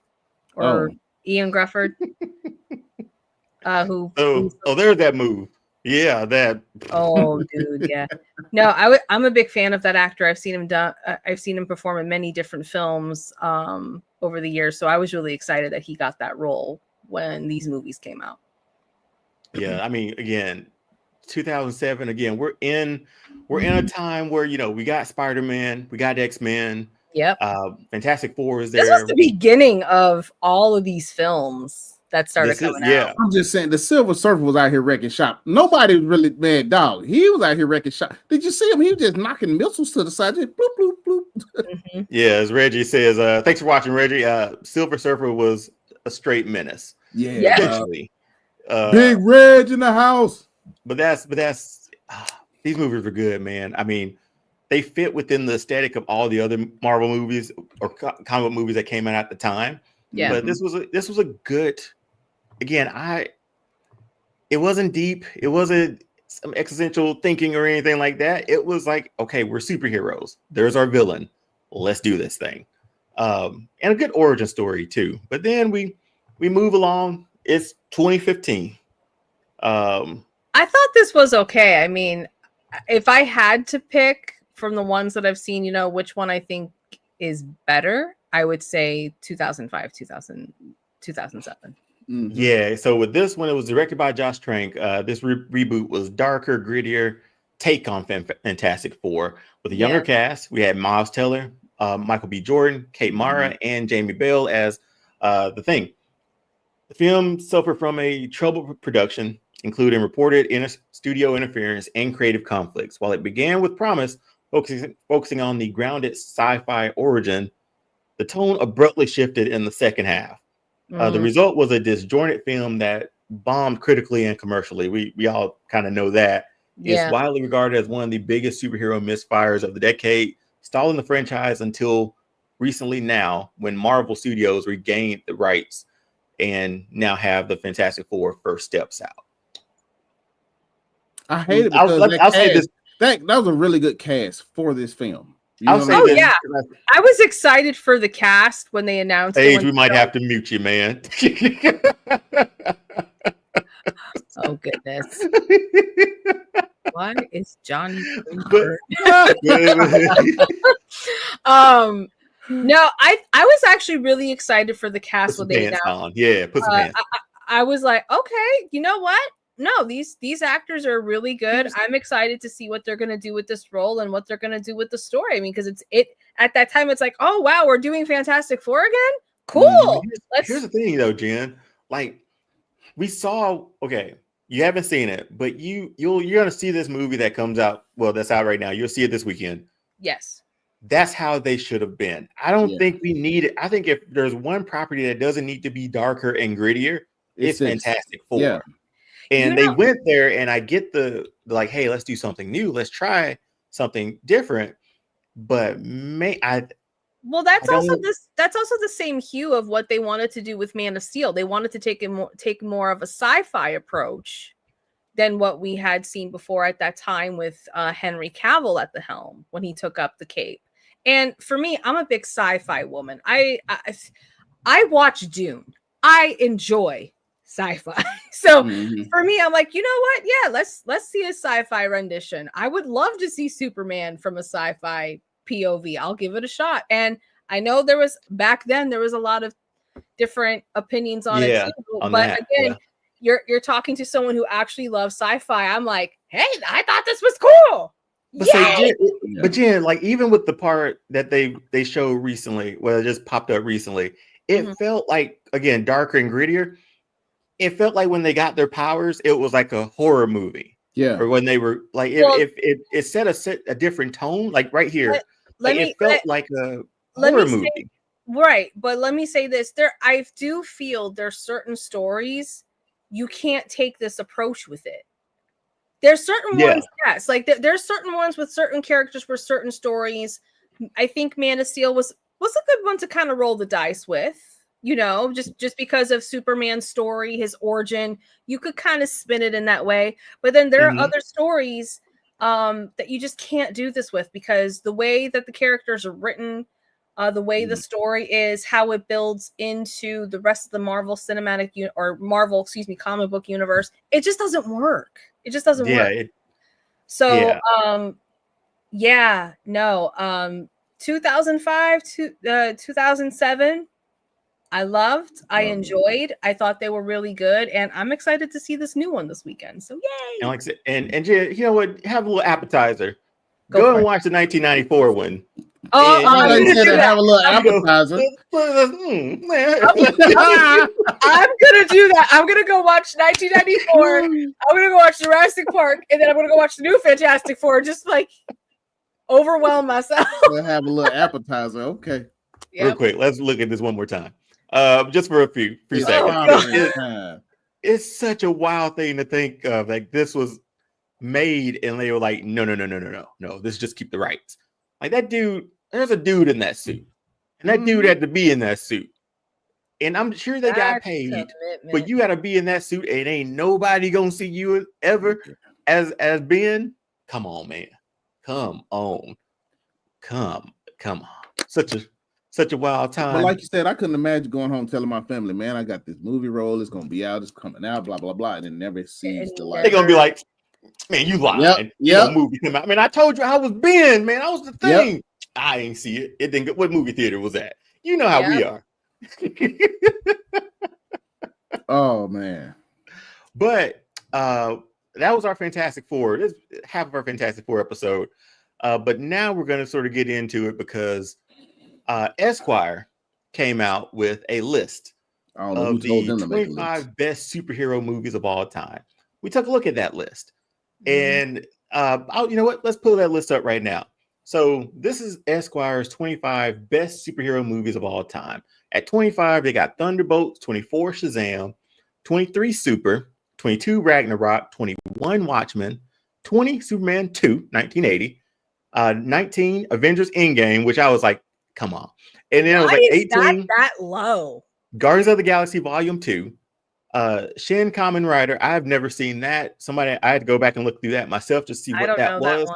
or Ian Grufford. There's that move. Yeah, that. Oh, dude, yeah. No, I'm a big fan of that actor. I've seen him perform in many different films over the years. So I was really excited that he got that role when these movies came out. Yeah, I mean, again, 2007. Again, we're in a time where we got Spider-Man, we got X-Men. Yep. Fantastic Four is there. This was the beginning of all of these films that started coming out. I'm just saying, the Silver Surfer was out here wrecking shop. Nobody was really mad, dog. He was out here wrecking shop. Did you see him? He was just knocking missiles to the side, just bloop, bloop, bloop. Mm-hmm. Yeah, as Reggie says, thanks for watching, Reggie. Silver Surfer was a straight menace. Yeah. Big Reg in the house. But these movies were good, man. I mean, they fit within the aesthetic of all the other Marvel movies or comic movies that came out at the time. Yeah. But this was a good. Again, it wasn't deep. It wasn't some existential thinking or anything like that. It was like, okay, we're superheroes. There's our villain. Let's do this thing. And a good origin story too. But then we move along. It's 2015. I thought this was okay. I mean, if I had to pick from the ones that I've seen, which one I think is better, I would say 2005, 2007. Mm-hmm. Yeah. So with this one, it was directed by Josh Trank. This reboot was darker, grittier take on Fantastic Four with a younger cast. We had Miles Teller, Michael B. Jordan, Kate Mara, and Jamie Bell as the Thing. The film suffered from a troubled production, including reported studio interference and creative conflicts. While it began with promise, focusing on the grounded sci-fi origin, the tone abruptly shifted in the second half. The result was a disjointed film that bombed critically and commercially. We all kind of know that. It's widely regarded as one of the biggest superhero misfires of the decade, stalling the franchise until recently now, when Marvel Studios regained the rights and now have the Fantastic Four first steps out. I hate it because I'll say this. That was a really good cast for this film. I was excited for the cast when they announced it. We might have to mute you, man. Oh goodness. Why is Johnny No, I was actually really excited for the cast when they announced. Put some hands. I was like, okay, you know what? No, these actors are really good. I'm excited to see what they're gonna do with this role and what they're gonna do with the story. I mean, because it at that time, it's like, oh wow, we're doing Fantastic Four again. Cool. Here's the thing, though, Jen. like we saw. Okay, you haven't seen it, but you're gonna see this movie that comes out. Well, that's out right now. You'll see it this weekend. Yes. That's how they should have been. I don't Yeah. think we need it. I think if there's one property that doesn't need to be darker and grittier, it's this. Fantastic Four. Yeah. And they went there, and I get the like, hey, let's do something new. Let's try something different. But that's also the same hue of what they wanted to do with Man of Steel. They wanted to take more of a sci-fi approach than what we had seen before at that time with Henry Cavill at the helm when he took up the cape. And for me, I'm a big sci-fi woman. I watch Dune. I enjoy sci-fi. So for me, I'm like, you know what? Yeah, let's see a sci-fi rendition. I would love to see Superman from a sci-fi POV. I'll give it a shot. And I know back then there was a lot of different opinions on it too. But again, you're talking to someone who actually loves sci-fi. I'm like, hey, I thought this was cool. But Jen, like even with the part that they showed recently, well, it just popped up recently, it felt like, again, darker and grittier. It felt like when they got their powers, it was like a horror movie. Yeah. Or when they were like, if it set a different tone, like right here, it felt like a horror movie. Right. But let me say this. I do feel there's certain stories you can't take this approach with it. There's certain ones, yes. Like there's certain ones with certain characters for certain stories. I think Man of Steel was a good one to kind of roll the dice with. You know, just because of Superman's story, his origin, you could kind of spin it in that way. But then there are other stories that you just can't do this with, because the way that the characters are written, the way the story is, how it builds into the rest of the Marvel comic book universe, it just doesn't work. It just doesn't work. 2005 to 2007. I loved, I enjoyed, I thought they were really good, and I'm excited to see this new one this weekend. So yay! And like I said, and you know what? Have a little appetizer. Go and watch the 1994 one. Oh, I'm gonna do that. Have a little appetizer. I'm gonna do that. I'm gonna go watch 1994. I'm gonna go watch Jurassic Park, and then I'm gonna go watch the new Fantastic Four. Just like overwhelm myself. We'll have a little appetizer. Okay. Real quick, let's look at this one more time. Just for a few seconds. It's such a wild thing to think of. Like this was made, and they were like, no. This just keep the rights. Like that dude. There's a dude in that suit, and that dude had to be in that suit. And I'm sure they got paid, but you got to be in that suit, and ain't nobody gonna see you ever as Ben. Come on, man. Come on. Such a wild time. But like you said, I couldn't imagine going home telling my family, man, I got this movie role. It's gonna be out. It's coming out. Blah blah blah. And it never sees the light. They're gonna be like, man, you lied. Yep. Movie come out. I mean, I told you I was Ben, man. I was the thing. Yep. I ain't see it. It didn't. What movie theater was that? You know how we are. Oh man. But that was our Fantastic Four. This is half of our Fantastic Four episode. But now we're going to sort of get into it because Esquire came out with a list of the 25 best superhero movies of all time. We took a look at that list. And you know what? Let's pull that list up right now. So this is Esquire's 25 best superhero movies of all time. At 25, they got Thunderbolts, 24 Shazam, 23 Super, 22 Ragnarok, 21 Watchmen, 20 Superman 2, 1980, 19 Avengers Endgame, which I was like, come on. And then it was like 18 that low. Guardians of the Galaxy Volume 2, Shin Kamen Rider. I've never seen that. I had to go back and look through that myself to see what that was.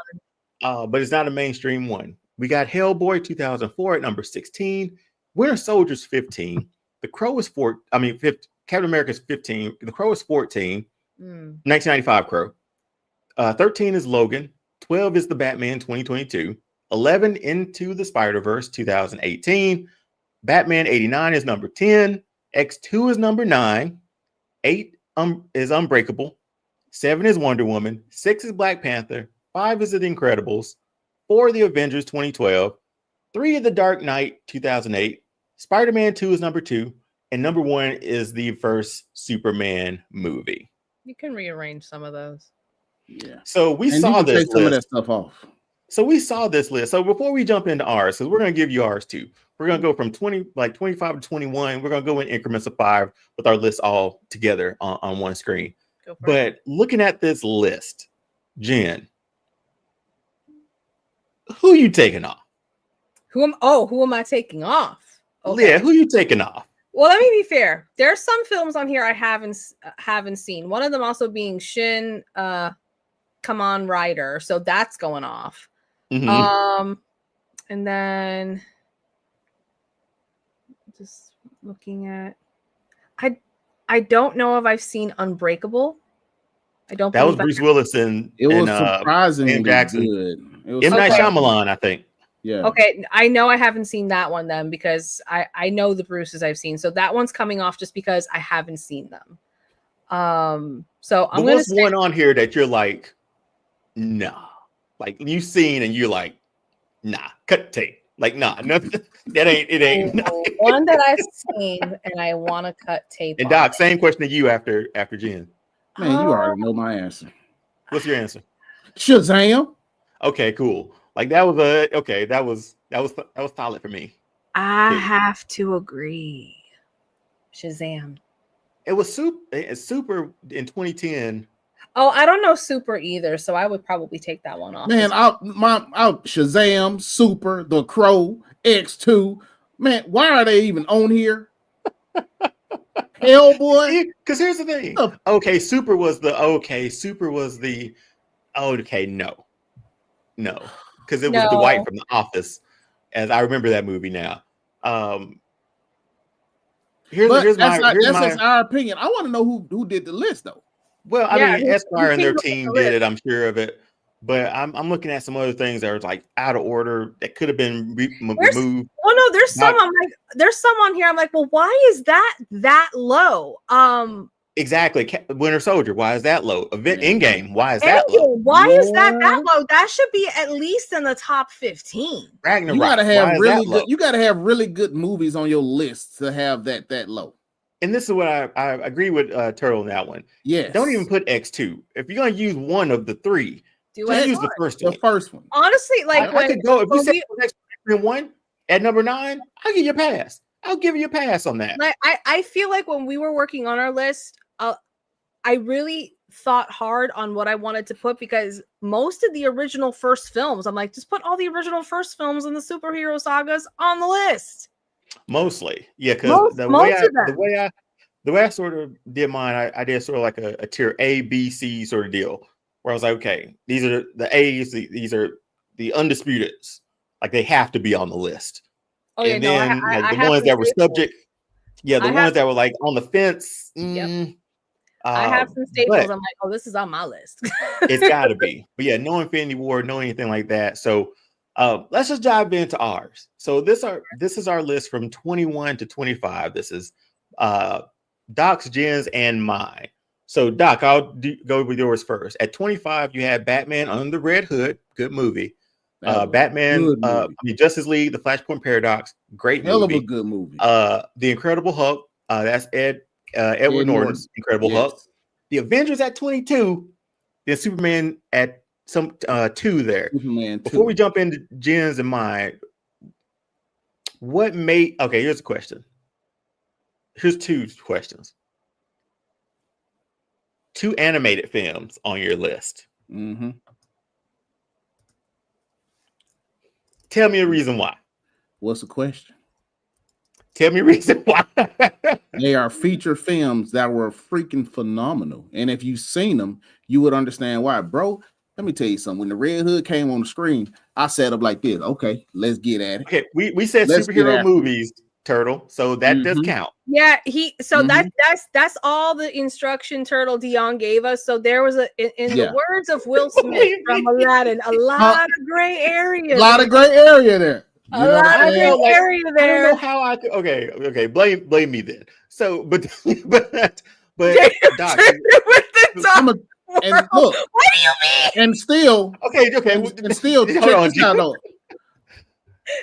But it's not a mainstream one. We got Hellboy 2004 at number 16, Winter Soldier's 15, The Crow is 4. I mean, Captain America's 15. The Crow is 14. 1995 Crow. 13 is Logan. 12 is the Batman 2022. 11 Into the Spider-Verse 2018. Batman 89 is number 10. X2 is number 9. 8 is Unbreakable. 7 is Wonder Woman. 6 is Black Panther. 5 is The Incredibles. 4 The Avengers 2012. 3 is The Dark Knight 2008. Spider-Man 2 is number 2. and number 1 is the first Superman movie. You can rearrange some of those. Yeah. So we And saw you can this take some of that list. stuff off. So we saw this list. So before we jump into ours, because we're going to give you ours too. We're going to go from 25 to 21. We're going to go in increments of 5 with our list all together on one screen. But looking at this list, Jen, who you taking off? Who am I taking off? Okay. Yeah, who you taking off? Well, let me be fair. There's some films on here I haven't seen. One of them also being Shin Come On Rider. So that's going off. Mm-hmm. And then just looking at I don't know if I've seen Unbreakable. I don't. That was Bruce Willis and it was surprisingly Sam Jackson. good. It was M. Night Shyamalan, I think. Yeah. Okay, I know I haven't seen that one then because I know the Bruces I've seen. So that one's coming off just because I haven't seen them. So I'm going to say one on here that you're like, nah. Like you've seen and you're like, nah, cut tape. Like, nah, nothing. That ain't. One that I've seen and I want to cut tape. And Doc, same question to you after Jen. Man, you already know my answer. What's your answer? Shazam. Okay, cool. Like that was solid for me. I have to agree. Shazam. It was super in 2010. Oh, I don't know Super either, so I would probably take that one off. Man, out Shazam, Super, The Crow, X2. Man, why are they even on here? Hellboy. Because here's the thing. Okay, Super was the no. Because it was Dwight from The Office, as I remember that movie now. Here's our opinion. I want to know who did the list though. Well, I mean, Esquire and their team did it. I'm sure of it. But I'm looking at some other things that are like out of order that could have been removed. Oh no, there's some. I'm like, there's some on here. I'm like, well, why is that low? Exactly. Winter Soldier. Why is that low? Endgame. Why is that low? Why is that low? That should be at least in the top 15. Ragnarok. You gotta have really good. You gotta have really good movies on your list to have that low. And this is what I agree with Turtle on that one. Yeah. Don't even put X2. If you're gonna use one of the three, just use the first one. The first one. Honestly, like I could go if you say X1 at number 9, I'll give you a pass. I'll give you a pass on that. Like I feel like when we were working on our list, I really thought hard on what I wanted to put because most of the original first films, I'm like, just put all the original first films and the superhero sagas on the list. Mostly, yeah, because the way I sort of did mine, I did sort of like a tier A, B, C sort of deal, where I was like, okay, these are the A's, these are the undisputeds, like they have to be on the list. Oh, and then the ones that were subject, ones that were like on the fence. Yep. I have some staples. I'm like, oh, this is on my list. It's got to be, but yeah, no Infinity War, no anything like that. So. Let's just dive into ours. So this is our list from 21 to 25. This is Doc's, Jen's, and mine. So Doc, I'll go with yours first. At 25, you had Batman Under the Red Hood, good movie. Batman, Justice League, The Flashpoint Paradox, great movie. Hell of a good movie. The Incredible Hulk, that's Edward Norton's Incredible Hulk. The Avengers at 22, then Superman at some 2 there. Before we jump into Jen's and mine, here's a question. Here's 2 questions. 2 animated films on your list. Mm-hmm. Tell me a reason why. What's the question? Tell me a reason why. They are feature films that were freaking phenomenal. And if you've seen them, you would understand why. Bro, let me tell you something. When the Red Hood came on the screen, I sat up like this. Okay, let's get at it. Okay, we said superhero movies, Turtle, so that does count. Yeah, that's all the instruction Turtle Dion gave us. So there was in the words of Will Smith from Aladdin, a lot of gray area. A lot of gray area there. A lot of gray area there. I don't know how I could. Okay, blame me then. So, but Doc. And look, what do you mean? And still, okay. And still, check this out, though.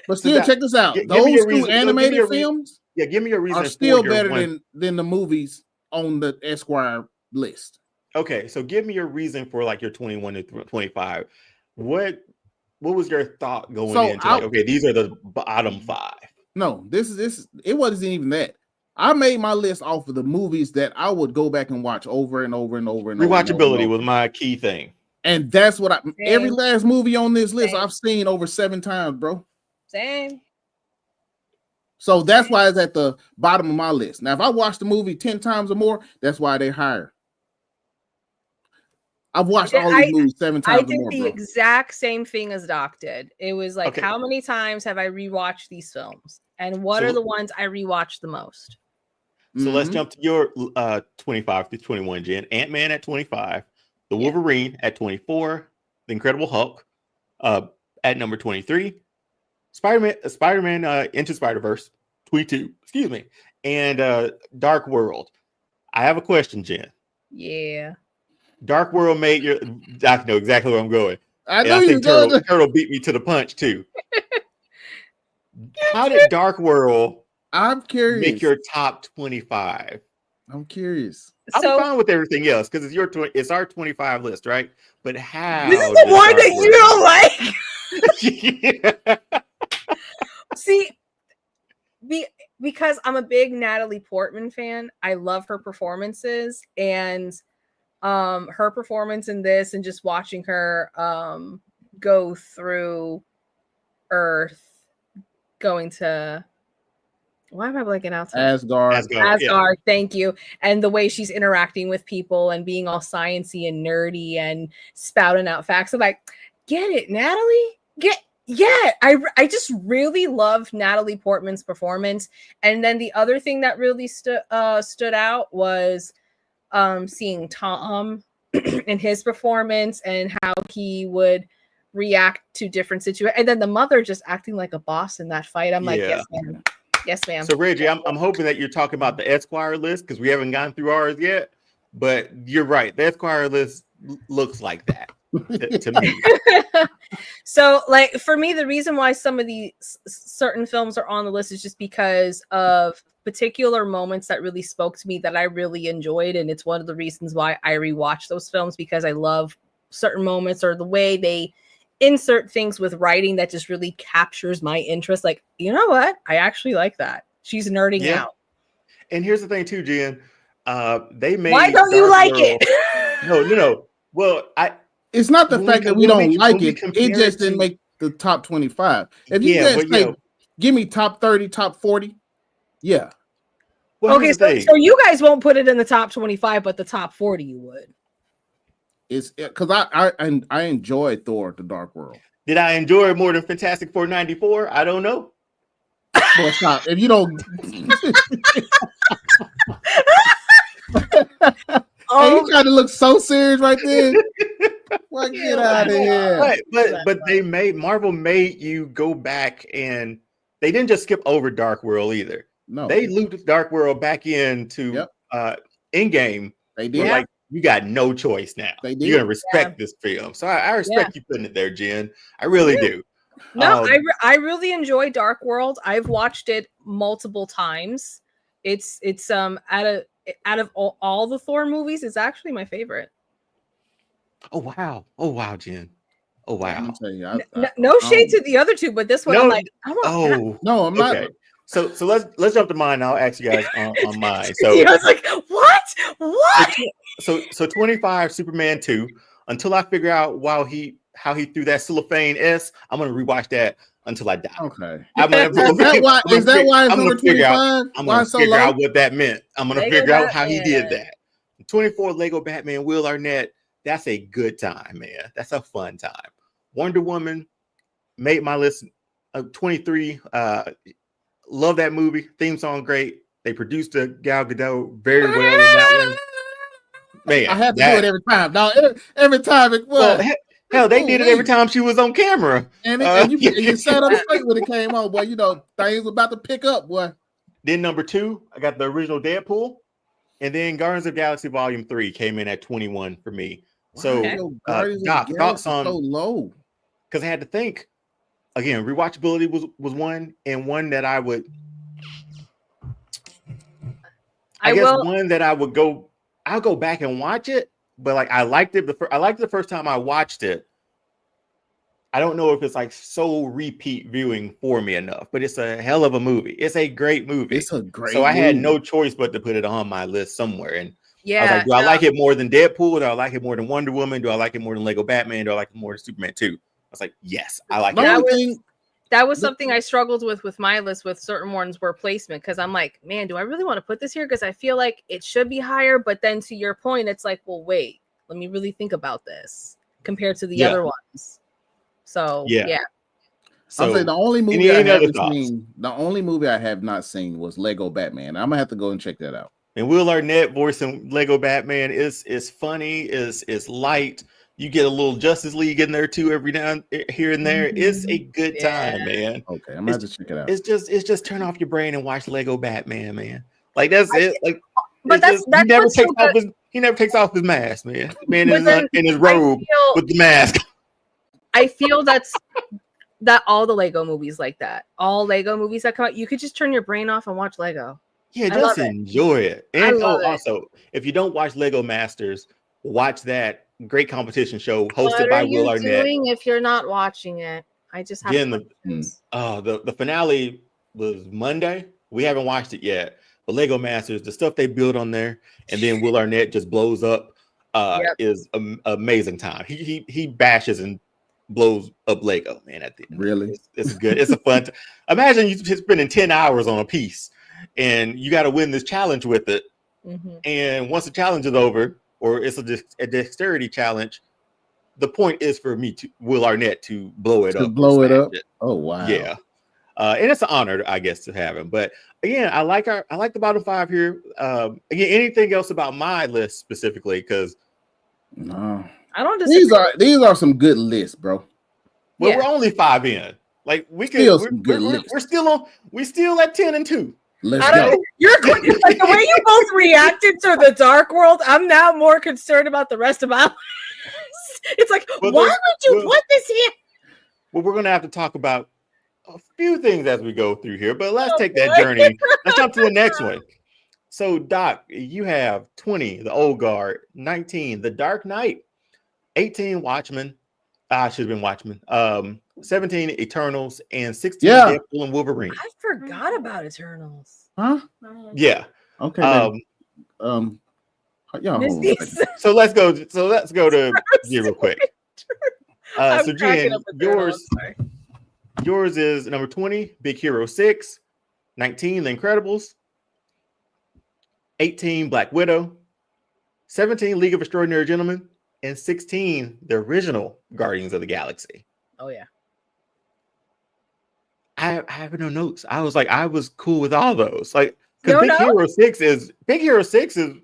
But still, check this out. Those 2 animated films give me a reason. Are still for your better than the movies on the Esquire list. Okay, so give me your reason for like your 21 to 25. What was your thought going into like, okay, these are the bottom 5? No, this is it wasn't even that. I made my list off of the movies that I would go back and watch over and over and over and Rewatchability was my key thing. And that's what every last movie on this list I've seen over 7 times, bro. Same. So that's why it's at the bottom of my list. Now, if I watch the movie 10 times or more, that's why they're higher. I've watched all these movies 7 times or more. I did the exact same thing as Doc did. It was like, how many times have I rewatched these films? And what are the ones I rewatch the most? So let's jump to your 25 to 21, Jen. Ant-Man at 25, The Wolverine at 24, The Incredible Hulk at number 23, Spider-Man Into Spider-Verse 22, excuse me, and Dark World. I have a question, Jen. Yeah. Dark World made your. I know exactly where I'm going. I think Turtle beat me to the punch too. How did Dark World? I'm curious. Make your top 25. I'm curious. I'm fine with everything else because it's our 25 list, right? But how? This is the one that you don't like. See, because I'm a big Natalie Portman fan. I love her performances and her performance in this, and just watching her go through Earth, going to. Why am I blanking out? Asgard. Yeah. Thank you. And the way she's interacting with people and being all sciencey and nerdy and spouting out facts. I'm like, get it, Natalie? I just really love Natalie Portman's performance. And then the other thing that really stood out was seeing Tom and his performance and how he would react to different situations. And then the mother just acting like a boss in that fight. I'm like, yes, ma'am. Yes, ma'am. So Reggie, I'm hoping that you're talking about the Esquire list because we haven't gone through ours yet. But you're right, the Esquire list looks like that to me. So, like for me, the reason why some of these certain films are on the list is just because of particular moments that really spoke to me that I really enjoyed, and it's one of the reasons why I rewatch those films, because I love certain moments or the way they insert things with writing that just really captures my interest. Like, you know what? I actually like that. She's nerding out. And here's the thing too, Jen. They made. Why don't you like it? No. Well, it's not the fact that we don't like it. It just didn't make the top 25. If you just say, give me top 30, top 40. Yeah. Well, okay, so you guys won't put it in the top 25, but the top 40 you would. It's because I enjoyed Thor: The Dark World. Did I enjoy it more than Fantastic Four 94? I don't know. Well, stop. If you don't, you trying to look so serious right there. Well, get out of here. But Marvel made you go back, and they didn't just skip over Dark World either. No, they looped Dark World back into Endgame. They did. Like, you got no choice now. You're gonna respect this film, so I respect you putting it there, Jen. I really do. No, I really enjoy Dark World. I've watched it multiple times. It's out of all the Thor movies, it's actually my favorite. Oh wow, Jen. Oh wow. No shade to the other two, but this one I'm like, no, I'm not. Okay. So let's jump to mine. I'll ask you guys on mine. So I was like, what? So 25 Superman 2. Until I figure out how he threw that cellophane S, I'm gonna rewatch that until I die. Okay. Is that why it's number 25? I'm gonna figure out what that meant. I'm gonna figure out how he did that. 24 Lego Batman, Will Arnett. That's a good time, man. That's a fun time. Wonder Woman made my list. 23. Love that movie. Theme song great. They produced the Gal Gadot very well in that one. Man, I have to do it every time. Now, every time it was. Well, hell, they did it every time she was on camera. And you sat up straight when it came on, boy. You know, things were about to pick up, boy. Then number 2, I got the original Deadpool. And then Guardians of the Galaxy Volume 3 came in at 21 for me. So, Doc, thoughts on so low? Because I had to think. Again, rewatchability was one, and one that I would I guess one that I'll go back and watch it, but like I liked it. I liked it the first time I watched it. I don't know if it's like so repeat viewing for me enough, but it's a hell of a movie. It's a great movie. It's a great So I movie. had no choice but to put it on my list somewhere. And yeah, I was like, do I like it more than Deadpool? Do I like it more than Wonder Woman? Do I like it more than Lego Batman? Do I like it more than Superman 2? I was like, yes, I like it. That was something I struggled with my list with certain ones were placement, because I'm like, man, do I really want to put this here? Because I feel like it should be higher. But then to your point, it's like, well, wait, let me really think about this compared to the other ones. So yeah. So, I'll say the only movie I haven't seen, the only movie I have not seen was Lego Batman. I'm gonna have to go and check that out. And Will Arnett voicing Lego Batman is funny, is light. You get a little Justice League in there too every now and here and there. It's a good time, man. Okay, I'm gonna have to check it out. It's just turn off your brain and watch Lego Batman, man. Like that's it. Like, but that's he never takes off his mask, man. Man in his robe with the mask. I feel that all the Lego movies like that, all Lego movies that come out, you could just turn your brain off and watch Lego. Yeah, just enjoy it. And also, if you don't watch Lego Masters, watch that great competition show hosted by Will Arnett. What are you doing if you're not watching it? I just have the finale was Monday. We haven't watched it yet. But Lego Masters, the stuff they build on there, and then Will Arnett just blows up is amazing time. He bashes and blows up Lego, man. At the end. Really, it's good. It's a fun. Imagine you spending 10 hours on a piece, and you got to win this challenge with it. Mm-hmm. And once the challenge is over, or it's a dexterity challenge, the point is for Will Arnett to blow it up. Oh wow, yeah. And it's an honor, I guess, to have him. But again, I like the bottom five here. Again, anything else about my list specifically? Because no. I don't disagree. These are some good lists, bro. Well, we're only 5 in. Like we could, we're still at 10 and 2. Let's go. You're like the way you both reacted to the Dark World. I'm now more concerned about the rest of my list. It's like, why would you put this here? Well, we're gonna have to talk about a few things as we go through here, but let's take that journey. Let's jump to the next one. So, Doc, you have 20, The Old Guard, 19, The Dark Knight, 18, Watchmen. I should have been Watchmen. 17, Eternals, and 16, Deadpool and Wolverine. I forgot about Eternals. Huh? Yeah. Okay. So let's go to G real quick. So Jen, yours is number 20, Big Hero 6, 19, The Incredibles, 18, Black Widow, 17, League of Extraordinary Gentlemen, and 16, the original Guardians of the Galaxy. Oh yeah. I have no notes. I was cool with all those. Like, because Big Hero 6 is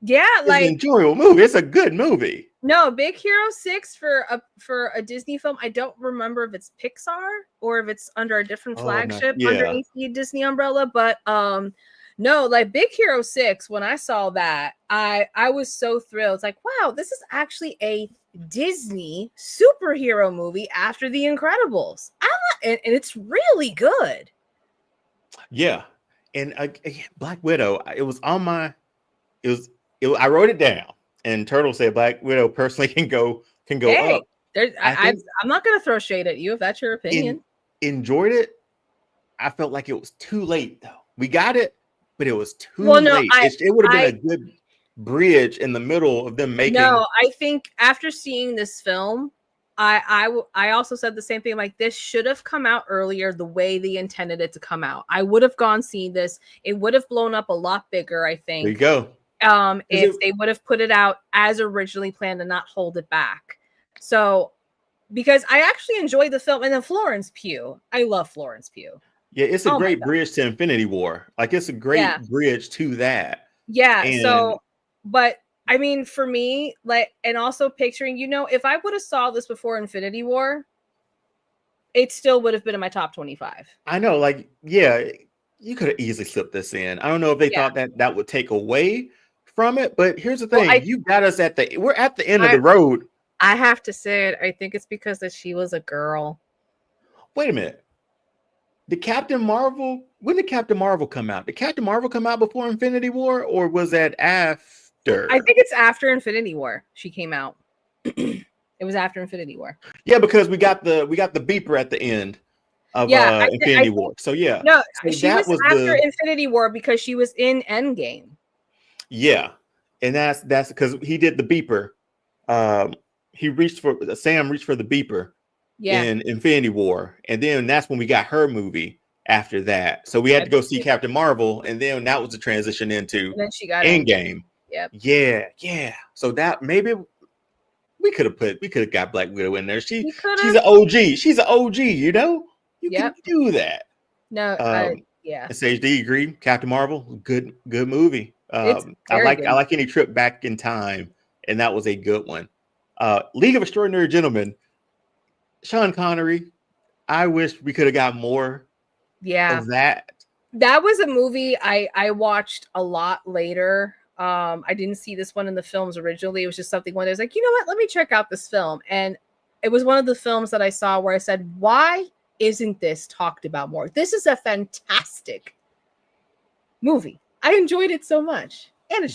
an enjoyable movie. It's a good movie. No, Big Hero 6 for a Disney film. I don't remember if it's Pixar or if it's under a different flagship underneath the Disney umbrella. But no, like Big Hero 6, when I saw that, I was so thrilled. It's like, wow, this is actually a Disney superhero movie after The Incredibles. And it's really good. Yeah. And Black Widow, it was on my, I wrote it down. And Turtle said Black Widow personally can go up. I'm not going to throw shade at you if that's your opinion. Enjoyed it. I felt like it was too late, though. We got it, but it was too late. It would have been a good bridge in the middle of them making. No, I think after seeing this film, I also said the same thing. Like, this should have come out earlier the way they intended it to come out. I would have seen this. It would have blown up a lot bigger, I think. There you go. If they would have put it out as originally planned and not hold it back. So, because I actually enjoyed the film, and then Florence Pugh. I love Florence Pugh. Yeah, it's a great bridge to Infinity War. Like, it's a great bridge to that. Yeah. So, but I mean, for me, like, and also picturing, if I would have saw this before Infinity War, it still would have been in my top 25. I know, like, yeah, you could have easily slipped this in. I don't know if they thought that would take away from it, but here's the thing: you got us we're at the end of the road. I have to say it. I think it's because that she was a girl. Wait a minute. Did Captain Marvel? When did Captain Marvel come out? Did Captain Marvel come out before Infinity War, or was that after? I think it's after Infinity War. She came out. It was after Infinity War. Yeah, because we got the beeper at the end of Infinity War. So yeah, no, so she was after Infinity War because she was in Endgame. Yeah, and that's because he did the beeper. Sam reached for the beeper in Infinity War, and then that's when we got her movie after that. So we had to go see Captain Marvel, and then that was the transition into Endgame. Yep. Yeah. So that maybe we could have got Black Widow in there. She's an OG. She's an OG. You know, you can do that. No, Sage, do you agree? Captain Marvel, good movie. I like any trip back in time, and that was a good one. League of Extraordinary Gentlemen, Sean Connery. I wish we could have got more of that. That was a movie I watched a lot later. I didn't see this one in the films originally. It was just something when I was like, you know what, let me check out this film. And it was one of the films that I saw where I said, why isn't this talked about more? This is a fantastic movie. I enjoyed it so much. And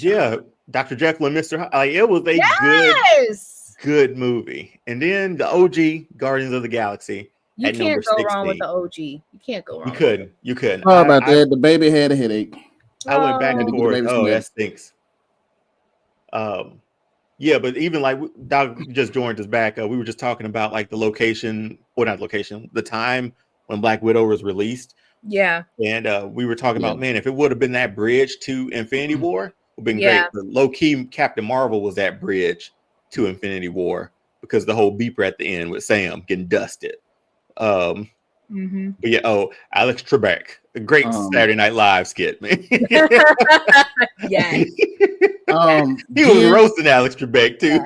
Dr. Jekyll and Mr. Hyde. Like, it was a good movie. And then the OG Guardians of the Galaxy. You can't go wrong with the OG. You can't go wrong. You couldn't. How about that? The baby had a headache. I went back and forth. Oh, that stinks. Yeah, but even like Doc just joined us back. We were just talking about like the the time when Black Widow was released. Yeah. And we were talking about, man, if it would have been that bridge to Infinity War, it would have been great. But low-key, Captain Marvel was that bridge to Infinity War because the whole beeper at the end with Sam getting dusted. But yeah, Alex Trebek, a great Saturday Night Live skit, man. Yes. He was roasting Alex Trebek too.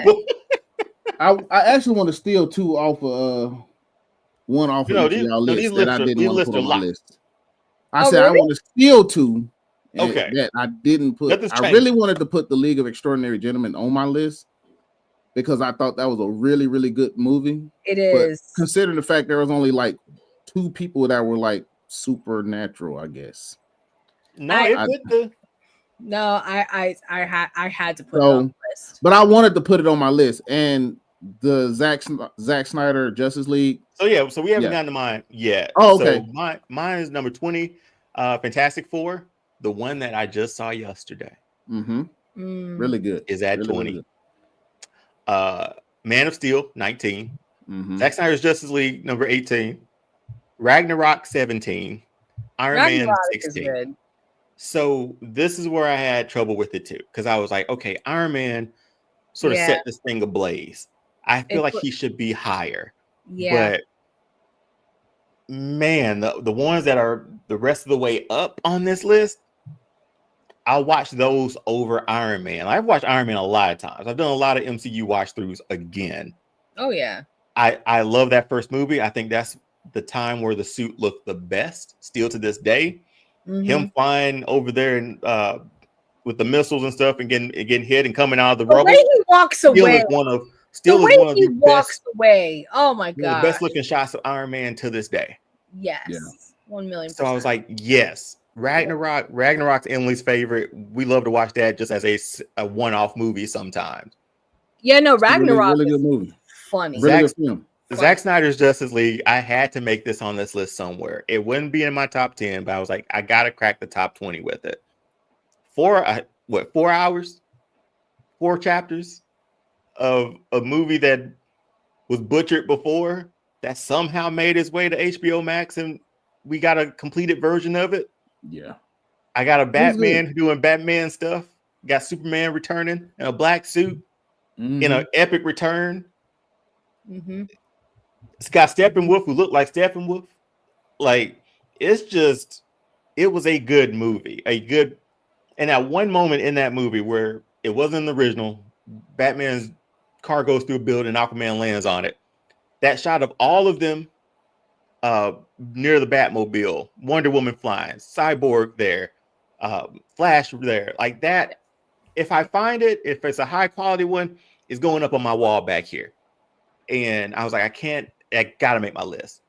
I actually want to steal two off of one off of y'all list that I didn't want to put on my list. I said really? I want to steal two. That I didn't put. I really wanted to put the League of Extraordinary Gentlemen on my list because I thought that was a really, really good movie. It is. But considering the fact there was only like two people that were like supernatural, I guess. I had to put it on the list. But I wanted to put it on my list. And the Zack Snyder Justice League. So we haven't gotten to mine yet. Oh, okay. So mine is number 20, Fantastic Four, the one that I just saw yesterday. Really good. Is at really 20. Man of Steel, 19. Zack Snyder's Justice League, number 18. Ragnarok, 17. Iron Man, 16. So this is where I had trouble with it too, because I was like, okay, Iron Man sort of set this thing ablaze. I feel like he should be higher. Yeah. But man, the ones that are the rest of the way up on this list, I'll watch those over Iron Man. I've watched Iron Man a lot of times. I've done a lot of MCU watch throughs again. Oh yeah. I love that first movie. I think that's the time where the suit looked the best, still to this day. Him flying over there and with the missiles and stuff and getting hit and coming out of the rubble. The way he walks away. He walks away. Oh my god. The best looking shots of Iron Man to this day. Yes. Yeah. 1,000,000%. So I was like, yes. Ragnarok's Emily's favorite. We love to watch that just as a one-off movie sometimes. Yeah, no, Ragnarok really good movie. Funny. Really good film. Zack Snyder's Justice League, I had to make this on this list somewhere. It wouldn't be in my top 10, but I was like, I gotta crack the top 20 with it. 4 hours? 4 chapters of a movie that was butchered before that somehow made its way to HBO Max and we got a completed version of it. Yeah. I got a Batman doing Batman stuff. Got Superman returning in a black suit in an epic return. It's got Steppenwolf who looked like Steppenwolf. Like, it was a good movie. And at one moment in that movie where it wasn't the original, Batman's car goes through a building, Aquaman lands on it. That shot of all of them near the Batmobile, Wonder Woman flying, Cyborg there, Flash there, like that. If I find it, if it's a high quality one, it's going up on my wall back here. And I was like, I gotta make my list.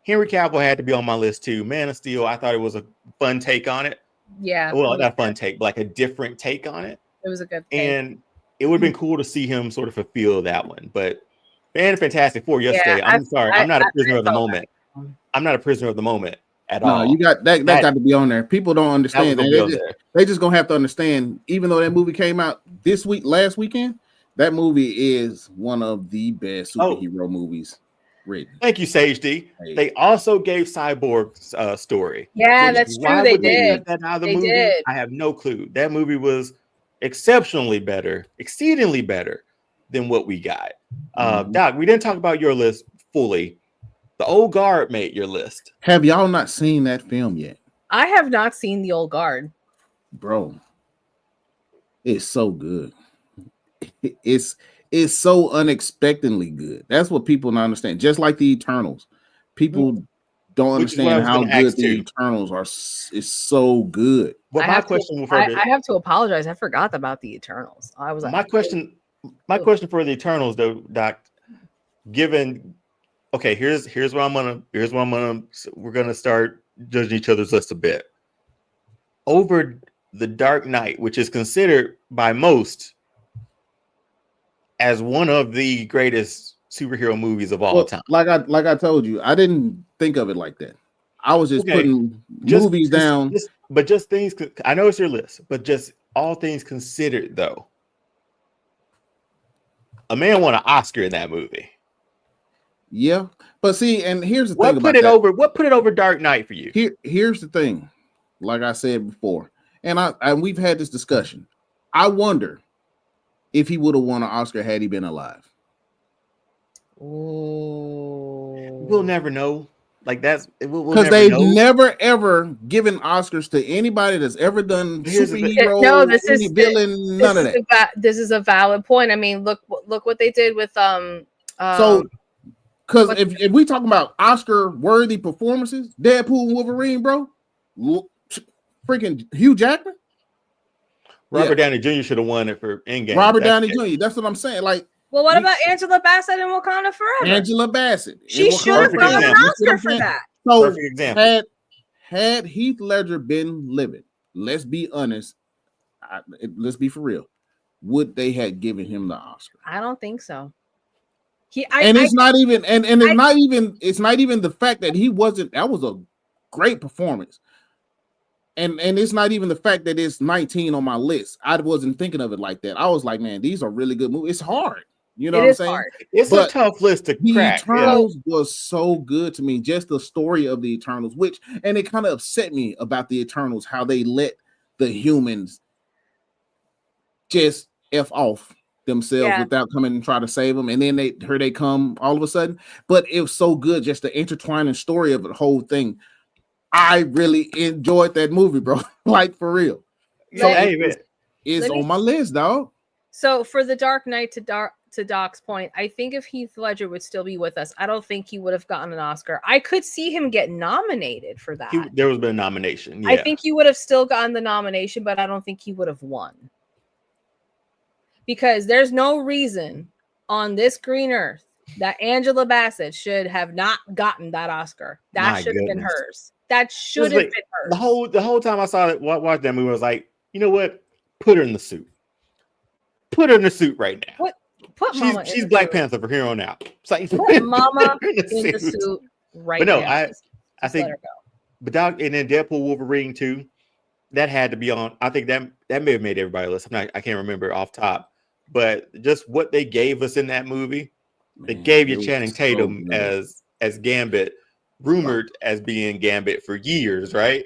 Henry Cavill had to be on my list too. Man of Steel, I thought it was a fun take on it. Yeah. Well, not a fun take, but like a different take on it. It was a good take. And it would have been cool to see him sort of fulfill that one. But Fantastic Four yesterday. I'm sorry. I'm not a prisoner of the moment. I'm not a prisoner of the moment at all. No, you got that got to be on there. People don't understand. They just gonna have to understand, even though that movie came out last weekend, that movie is one of the best superhero movies written. Thank you, Sage D. Hey. They also gave Cyborg's story. Yeah, that's true. They did. That out of the movie? Did. I have no clue. That movie was exceptionally better, exceedingly better than what we got. Doc, we didn't talk about your list fully. The Old Guard made your list. Have y'all not seen that film yet? I have not seen The Old Guard. Bro, it's so good. It's so unexpectedly good. That's what people don't understand. Just like the Eternals, people don't understand how good the Eternals are. It's so good. Well, I have to apologize. I forgot about the Eternals. I was my question for the Eternals, though, Doc. Given, okay, here's we're gonna start judging each other's list a bit. Over The Dark Knight, which is considered by most as one of the greatest superhero movies of all time. Like I told you, I didn't think of it like that. I was just putting movies down. But just things, I know it's your list, but just all things considered, though, a man won an Oscar in that movie. Yeah, but see, and here's the thing about that. What put it over Dark Knight for you? Here's the thing, like I said before, and we've had this discussion. I wonder if he would have won an Oscar had he been alive. We'll never know. Like that's because they've never ever given Oscars to anybody that's ever done superhero, villain, none of that. This is a valid point. I mean, look what they did with So, because if we talk about Oscar worthy performances, Deadpool and Wolverine, bro, freaking Hugh Jackman. Robert Downey Jr. should have won it for Endgame. Robert Downey Jr. That's what I'm saying. Like, well, what about Angela Bassett in Wakanda Forever? Angela Bassett. She should have gotten an Oscar for that. So, perfect example. Had Heath Ledger been living, let's be honest, let's be for real, would they have given him the Oscar? I don't think so. It's not even the fact that he wasn't. That was a great performance. And it's not even the fact that it's 19 on my list. I wasn't thinking of it like that. I was like, man, these are really good movies. It's hard. You know what I'm saying? Hard. It's a tough list to crack. The Eternals was so good to me. Just the story of the Eternals, and it kind of upset me about the Eternals, how they let the humans just F off themselves without coming and try to save them. And then they come all of a sudden. But it was so good, just the intertwining story of the whole thing. I really enjoyed that movie, bro. Like, for real. So it's on my list, dog. So for The Dark Knight, to Doc's point, I think if Heath Ledger would still be with us, I don't think he would have gotten an Oscar. I could see him get nominated for that. There was been a nomination. Yeah. I think he would have still gotten the nomination, but I don't think he would have won. Because there's no reason on this green earth that Angela Bassett should have not gotten that Oscar. That should have been hers. That should have been hers. The whole time I saw it, watched that movie, I was like, you know what? Put her in the suit. Put her in the suit right now. She's Black Panther from here on out. It's like, put Mama in the suit right now. But no, I think, but Doc, and then Deadpool Wolverine too, that had to be on. I think that may have made everybody list. I can't remember off top, but just what they gave us in that movie, they gave you Channing Tatum as Gambit, rumored as being Gambit for years, right?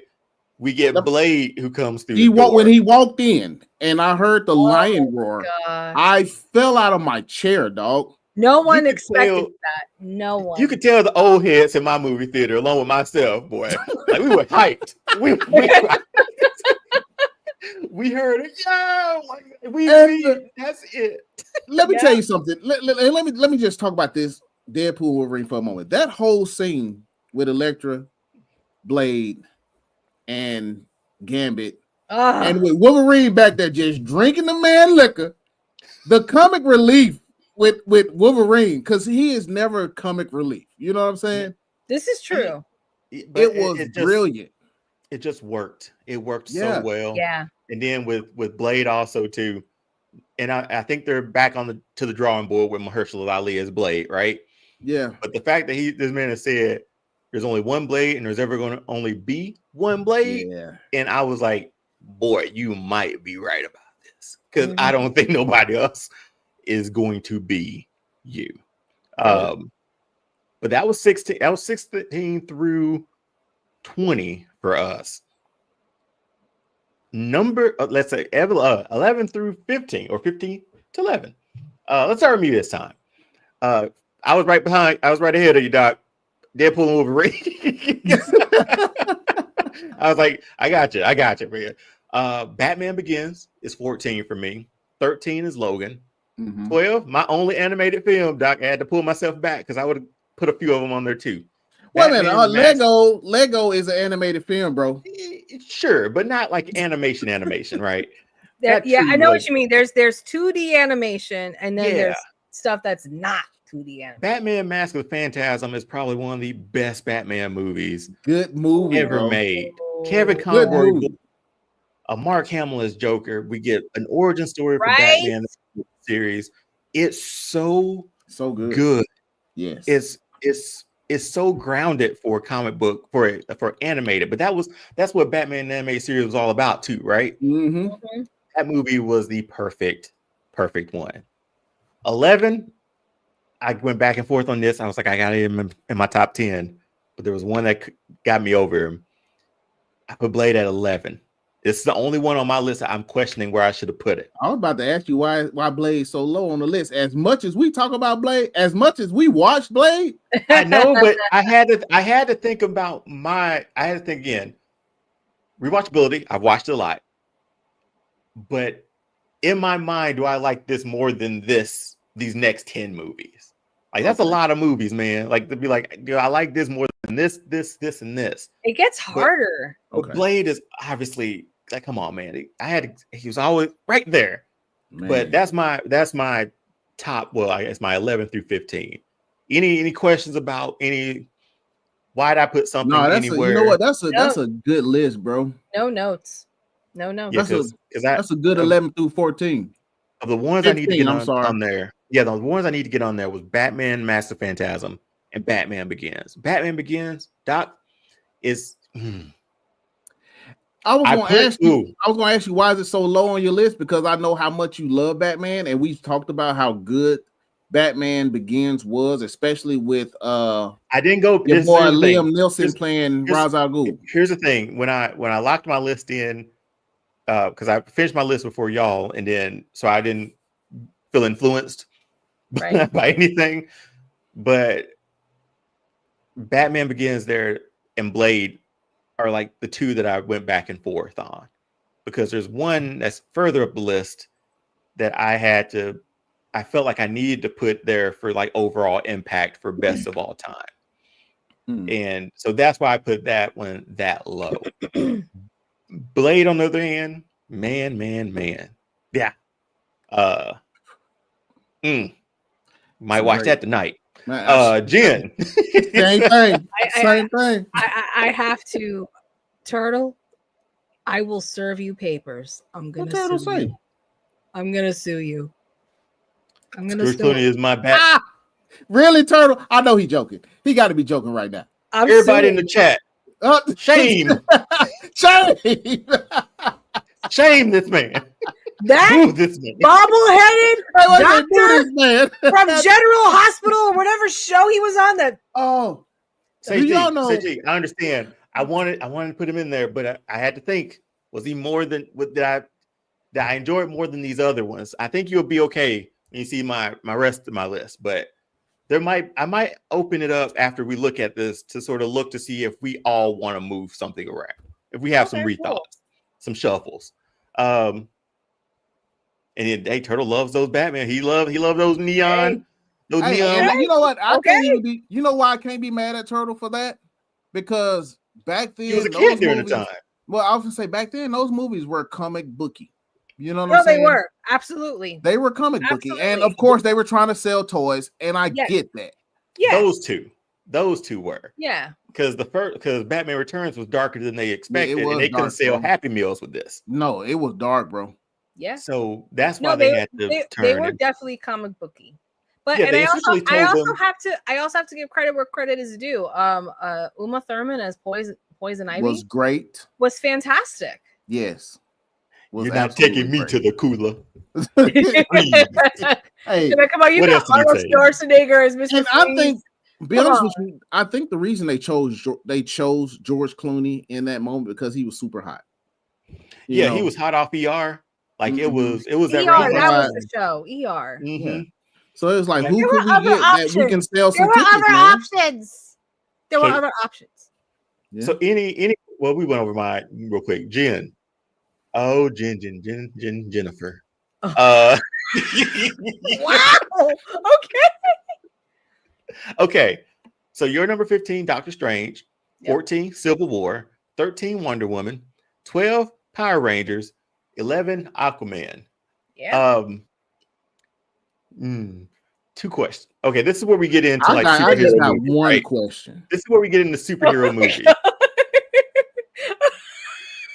We get Blade who comes through. When he walked in, and I heard the lion roar, I fell out of my chair, dog. No one expected that. No one. You could tell the old heads in my movie theater, along with myself, boy. Like, we were hyped. We heard it. Yeah, that's it. Let me tell you something. Let me just talk about this Deadpool Wolverine for a moment. That whole scene with Elektra, Blade, and Gambit, and with Wolverine back there just drinking the man liquor, the comic relief with Wolverine, because he is never comic relief. You know what I'm saying? This is true. But it was brilliant. It just worked. It worked Yeah. so well. Yeah. And then with Blade also too. And I think they're back to the drawing board with Mahershala Ali as Blade, right? Yeah. But the fact that this man has said there's only one Blade and there's ever going to only be one Blade. Yeah. And I was like, boy, you might be right about this. Because I don't think nobody else is going to be you. But that was 16. That was 16 through 20 for us. Let's say 11 through 15 or 15 to 11. Let's start with me this time. I was right ahead of you, Doc. Deadpool and Wolverine. I was like, I got you, man. Batman Begins is 14 for me. 13 is Logan. 12, my only animated film, Doc. I had to pull myself back because I would have put a few of them on there too. Wait a minute, Lego is an animated film, bro. Sure, but not like animation, right? I know what you mean. There's 2D animation, and then there's stuff that's not 2D animation. Batman Mask of the Phantasm is probably one of the best Batman movies. Good movie ever made. Kevin Conroy, Mark Hamill as Joker. We get an origin story for Batman series. It's so good. Yes, it's so grounded for a comic book for animated, but that's what Batman animated series was all about too, right? That movie was the perfect one. 11, I went back and forth on this. I was like, I got him in my top 10, but there was one that got me over him. I put Blade at 11. It's the only one on my list that I'm questioning where I should have put it. I was about to ask you why Blade's so low on the list. As much as we talk about Blade, as much as we watch Blade, I know, but I had to think about again. Rewatchability, I've watched it a lot. But in my mind, do I like this more than these next 10 movies? Like that's a lot of movies, man. Like to be like, I like this more than this, and this. It gets harder. But Blade is obviously like, come on, man. He was always right there. Man. But that's my top. Well, I guess my 11 through 15. Any questions about why did I put something anywhere? You know what? That's a good list, bro. No notes. No. Yeah, that's a good 11 through 14. Of the ones 15, I need to get on there. Yeah, the ones I need to get on there was Batman, Master Phantasm, and Batman Begins. Batman Begins, Doc, is. I was going to ask you why is it so low on your list, because I know how much you love Batman, and we've talked about how good Batman Begins was, especially with I didn't go. Your boy Liam Neeson playing Ra's al Ghul. Here's the thing: when I locked my list in, because I finished my list before y'all, and then so I didn't feel influenced by anything. But Batman Begins there and Blade are like the two that I went back and forth on, because there's one that's further up the list that I felt like I needed to put there for like overall impact for best of all time. And so that's why I put that one that low. Blade, on the other hand, man. Yeah. Might watch that tonight. Jen. Same thing. I have to. Turtle, I will serve you papers. I'm gonna sue you. I'm gonna sue you. George Clooney is my bat. Really, Turtle? I know he's joking. He got to be joking right now. Everybody in the chat. Shame. Shame this man. That this man. Bobble-headed doctor from General Hospital or whatever show he was on. That CG, I understand. I wanted to put him in there, but I had to think: was he more than that I enjoyed more than these other ones? I think you'll be okay when you see my rest of my list, but I might open it up after we look at this to sort of look to see if we all want to move something around, if we have some rethoughts, some shuffles. And then, Turtle loves those Batman. He loved those neon. Those neon. You know what? You know why I can't be mad at Turtle for that? Because back then he was a kid during the time. Well, I was gonna say back then those movies were comic booky. You know what I'm saying? They were absolutely. They were comic booky, and of course they were trying to sell toys, and I get that. Yeah, those two. those two were. Yeah. Because Batman Returns was darker than they expected, and they couldn't dark, sell bro. Happy Meals with this. No, it was dark, bro. Yeah. So that's why they had to turn. They were definitely comic booky. But Yeah, and they I essentially also told them. I also have to give credit where credit is due. Uma Thurman as Poison Ivy Was great. was fantastic. Yes. You're not taking me to the cooler. Hey, come on, you got Arnold Schwarzenegger as Mr. And I think, be Come honest on. with you, I think the reason they chose George Clooney in that moment because he was super hot. You know? He was hot off ER. Like it was that ER, that was the show. ER. Mm-hmm. Yeah. So it was like, Yeah. who could we get that we can sell some tickets, There were other options. There were other options. Yeah. So any well, we went over mine real quick. Jen. Oh, Jennifer. Oh. Wow. Okay. So you're number 15, Doctor Strange. Yep. 14, Civil War. 13, Wonder Woman. 12, Power Rangers. 11, Aquaman. Yeah. Two questions. Okay, this is where we get into I just got movies, one right? question. This is where we get into superhero movies.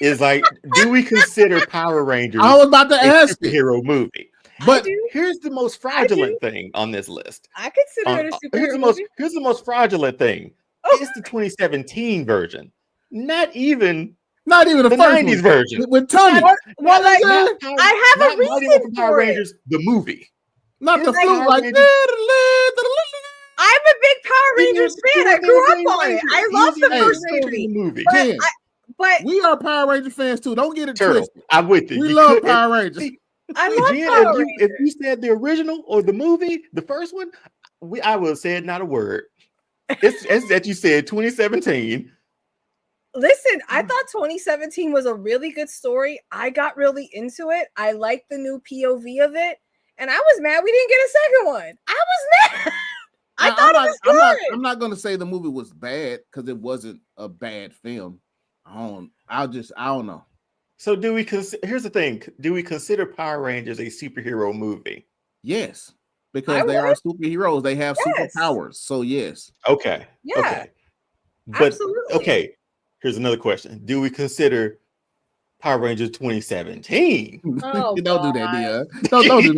Is like, do we consider Power Rangers I was about to ask superhero movie? But here's the most fraudulent thing on this list. I consider it a superhero movie. Here's the most fraudulent thing. It's the 2017 version. Not even the the 90s version. with Tommy. I have a reason for Power Rangers, the movie. Not the flute like I'm a big Power Rangers fan. I grew up on it. I love the first movie. But we are Power Ranger fans too. Don't get it twisted. I'm with you. We love Power Rangers. I love Power Rangers. If you said the original or the movie, the first one, I would have said not a word. It's that you said 2017. Listen, I thought 2017 was a really good story. I got really into it. I liked the new POV of it. And I was mad we didn't get a second one. I was mad. I thought it was good. I'm not going to say the movie was bad because it wasn't a bad film. I don't know. So do we here's the thing. Do we consider Power Rangers a superhero movie? Yes. Because they are superheroes. They have superpowers. So yes. Okay. Yeah. Okay. But absolutely. Okay. Here's another question. Do we consider Power Rangers 2017? Oh, don't do that, dear. Don't do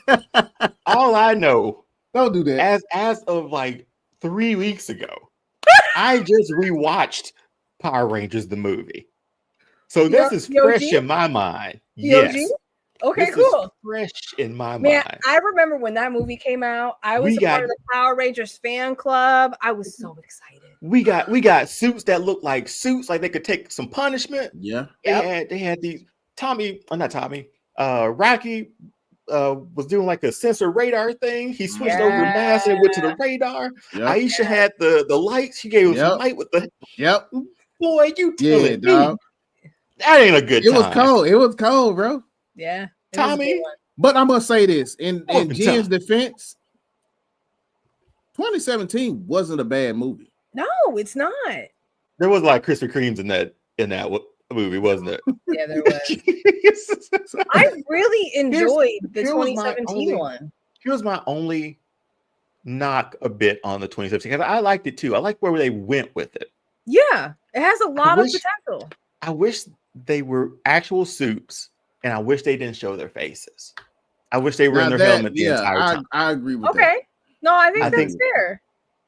that. All I know. Don't do that. As of like 3 weeks ago, I just rewatched Power Rangers the movie. So this is fresh in my mind. Yes. Okay, this cool. Is fresh in my Man, mind. I remember when that movie came out. I was part of the Power Rangers fan club. I was so excited. We got suits that look like suits, like they could take some punishment. Yeah. They had these Rocky was doing like a sensor radar thing. He switched over the mask and went to the radar. Yep. Aisha had the lights. She gave him some light with the boy. You telling me that ain't a good time. It was cold, bro. Yeah, Tommy. But I'm gonna say this in Jen's defense, 2017 wasn't a bad movie. No, it's not. There was a lot of Krispy Kremes in that movie, wasn't it? Yeah, there was. I really enjoyed the 2017 one. Here's my only knock a bit on the 2017 because I liked it too. I like where they went with it. Yeah, it has a lot of potential. I wish they were actual suits, and I wish they didn't show their faces. I wish they were in their helmet the entire time. I agree with that. Okay, no, I think that's fair.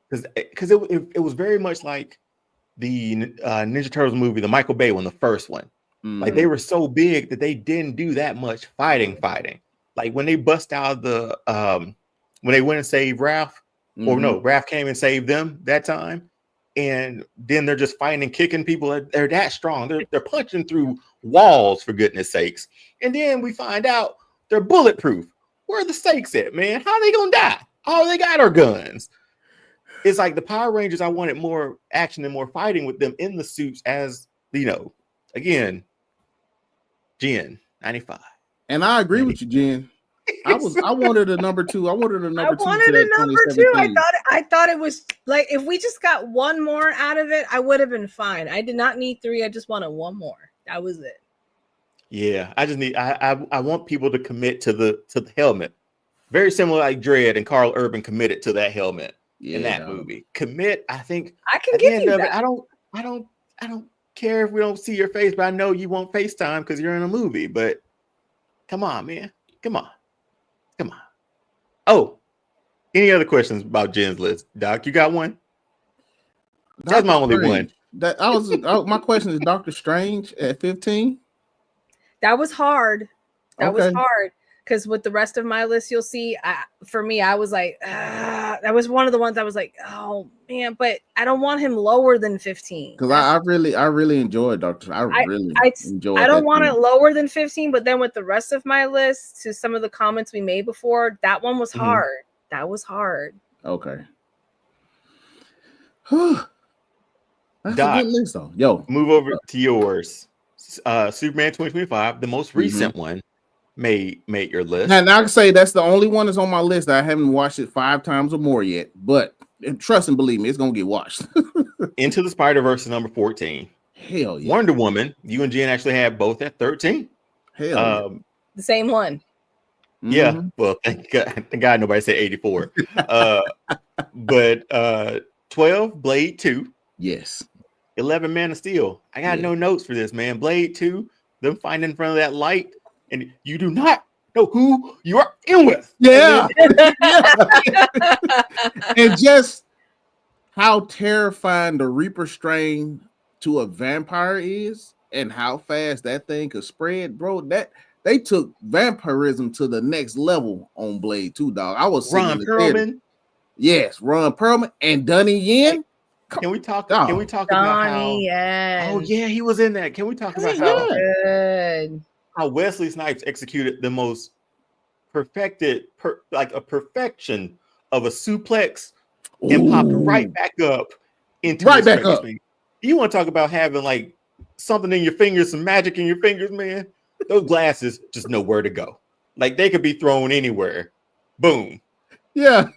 Because it was very much like the Ninja Turtles movie, the Michael Bay one, the first one. Like they were so big that they didn't do that much fighting. Like when they bust out the when they went and saved Ralph, or no, Ralph came and saved them that time, and then they're just fighting and kicking people. They're that strong. They're punching through walls, for goodness sakes. And then we find out they're bulletproof. Where are the stakes at, man? How are they gonna die? All they got are guns. It's like the Power Rangers. I wanted more action and more fighting with them in the suits, as again, Jen 95. And I agree with you, Jen. I wanted a number two. I wanted a number two. I thought it was like if we just got one more out of it, I would have been fine. I did not need 3. I just wanted one more. That was it. Yeah, I just need. I want people to commit to the helmet. Very similar like Dredd and Carl Urban committed to that helmet. in that movie. Commit, I think I can at the give end you of that. it, I don't care if we don't see your face, but I know you won't FaceTime because you're in a movie. But come on, man. Come on. Oh, any other questions about Jen's list? Doc, you got one? That's my only one. My question is Doctor Strange at 15. That was hard. That was Okay. hard because with the rest of my list, you'll see. For me, I was like, that was one of the ones I was like, oh man, but I don't want him lower than 15. Because I really enjoyed Doctor. I enjoyed. I don't want it lower than 15, but then with the rest of my list, to some of the comments we made before, that one was hard. That was hard. Okay. That's Doc, a good list, though. Yo, move over to yours. Superman 2025, the most recent one, made your list. Now I can say that's the only one that's on my list. I haven't watched it 5 times or more yet, but trust and believe me, it's gonna get watched. Into the Spider-Verse is number 14. Hell yeah. Wonder Woman, you and Jen actually had both at 13. Hell yeah. The same one. Yeah, well, thank God nobody said 84. But 12, Blade 2. Yes. 11, Man of Steel. I got no notes for this, man. Blade 2, them fighting in front of that light, and you do not know who you are in with. Yeah. And just how terrifying the Reaper strain to a vampire is, and how fast that thing could spread, bro. That they took vampirism to the next level on Blade 2, dog. I was Ron Perlman. Yes, Ron Perlman and Donnie Yen. Can we talk about how? Yen. Oh yeah, he was in that. Can we talk about how Wesley Snipes executed the most perfection of a suplex and popped right back up into space. You want to talk about having like something in your fingers, some magic in your fingers, man? Those glasses just know where to go. Like they could be thrown anywhere. Boom. Yeah.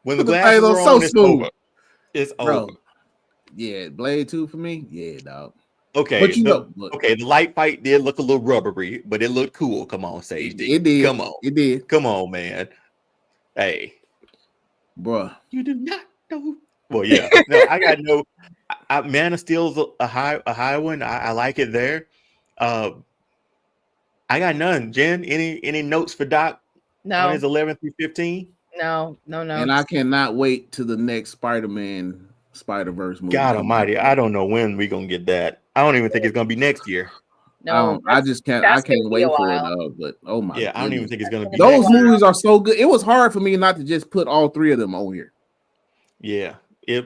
When the glasses are on, it's over. It's over. Yeah, Blade 2 for me. Yeah, dog. Okay, the light fight did look a little rubbery, but it looked cool. Come on, Sage D. It did. Come on. It did. Come on, man. Hey. Bruh. You do not know. Well, yeah. No, I got no. Man of Steel's a high one. I like it there. I got none. Jen, any notes for Doc? No. On his 11 through 15? No. And I cannot wait to the next Spider-Man Spider-Verse movie. God almighty, I don't know when we're gonna get that. I don't even think it's gonna be next year. No, I just can't. I can't wait for it. But oh my! Yeah, I don't even think it's gonna be. Those movies are so good. It was hard for me not to just put all 3 of them on here. Yeah, they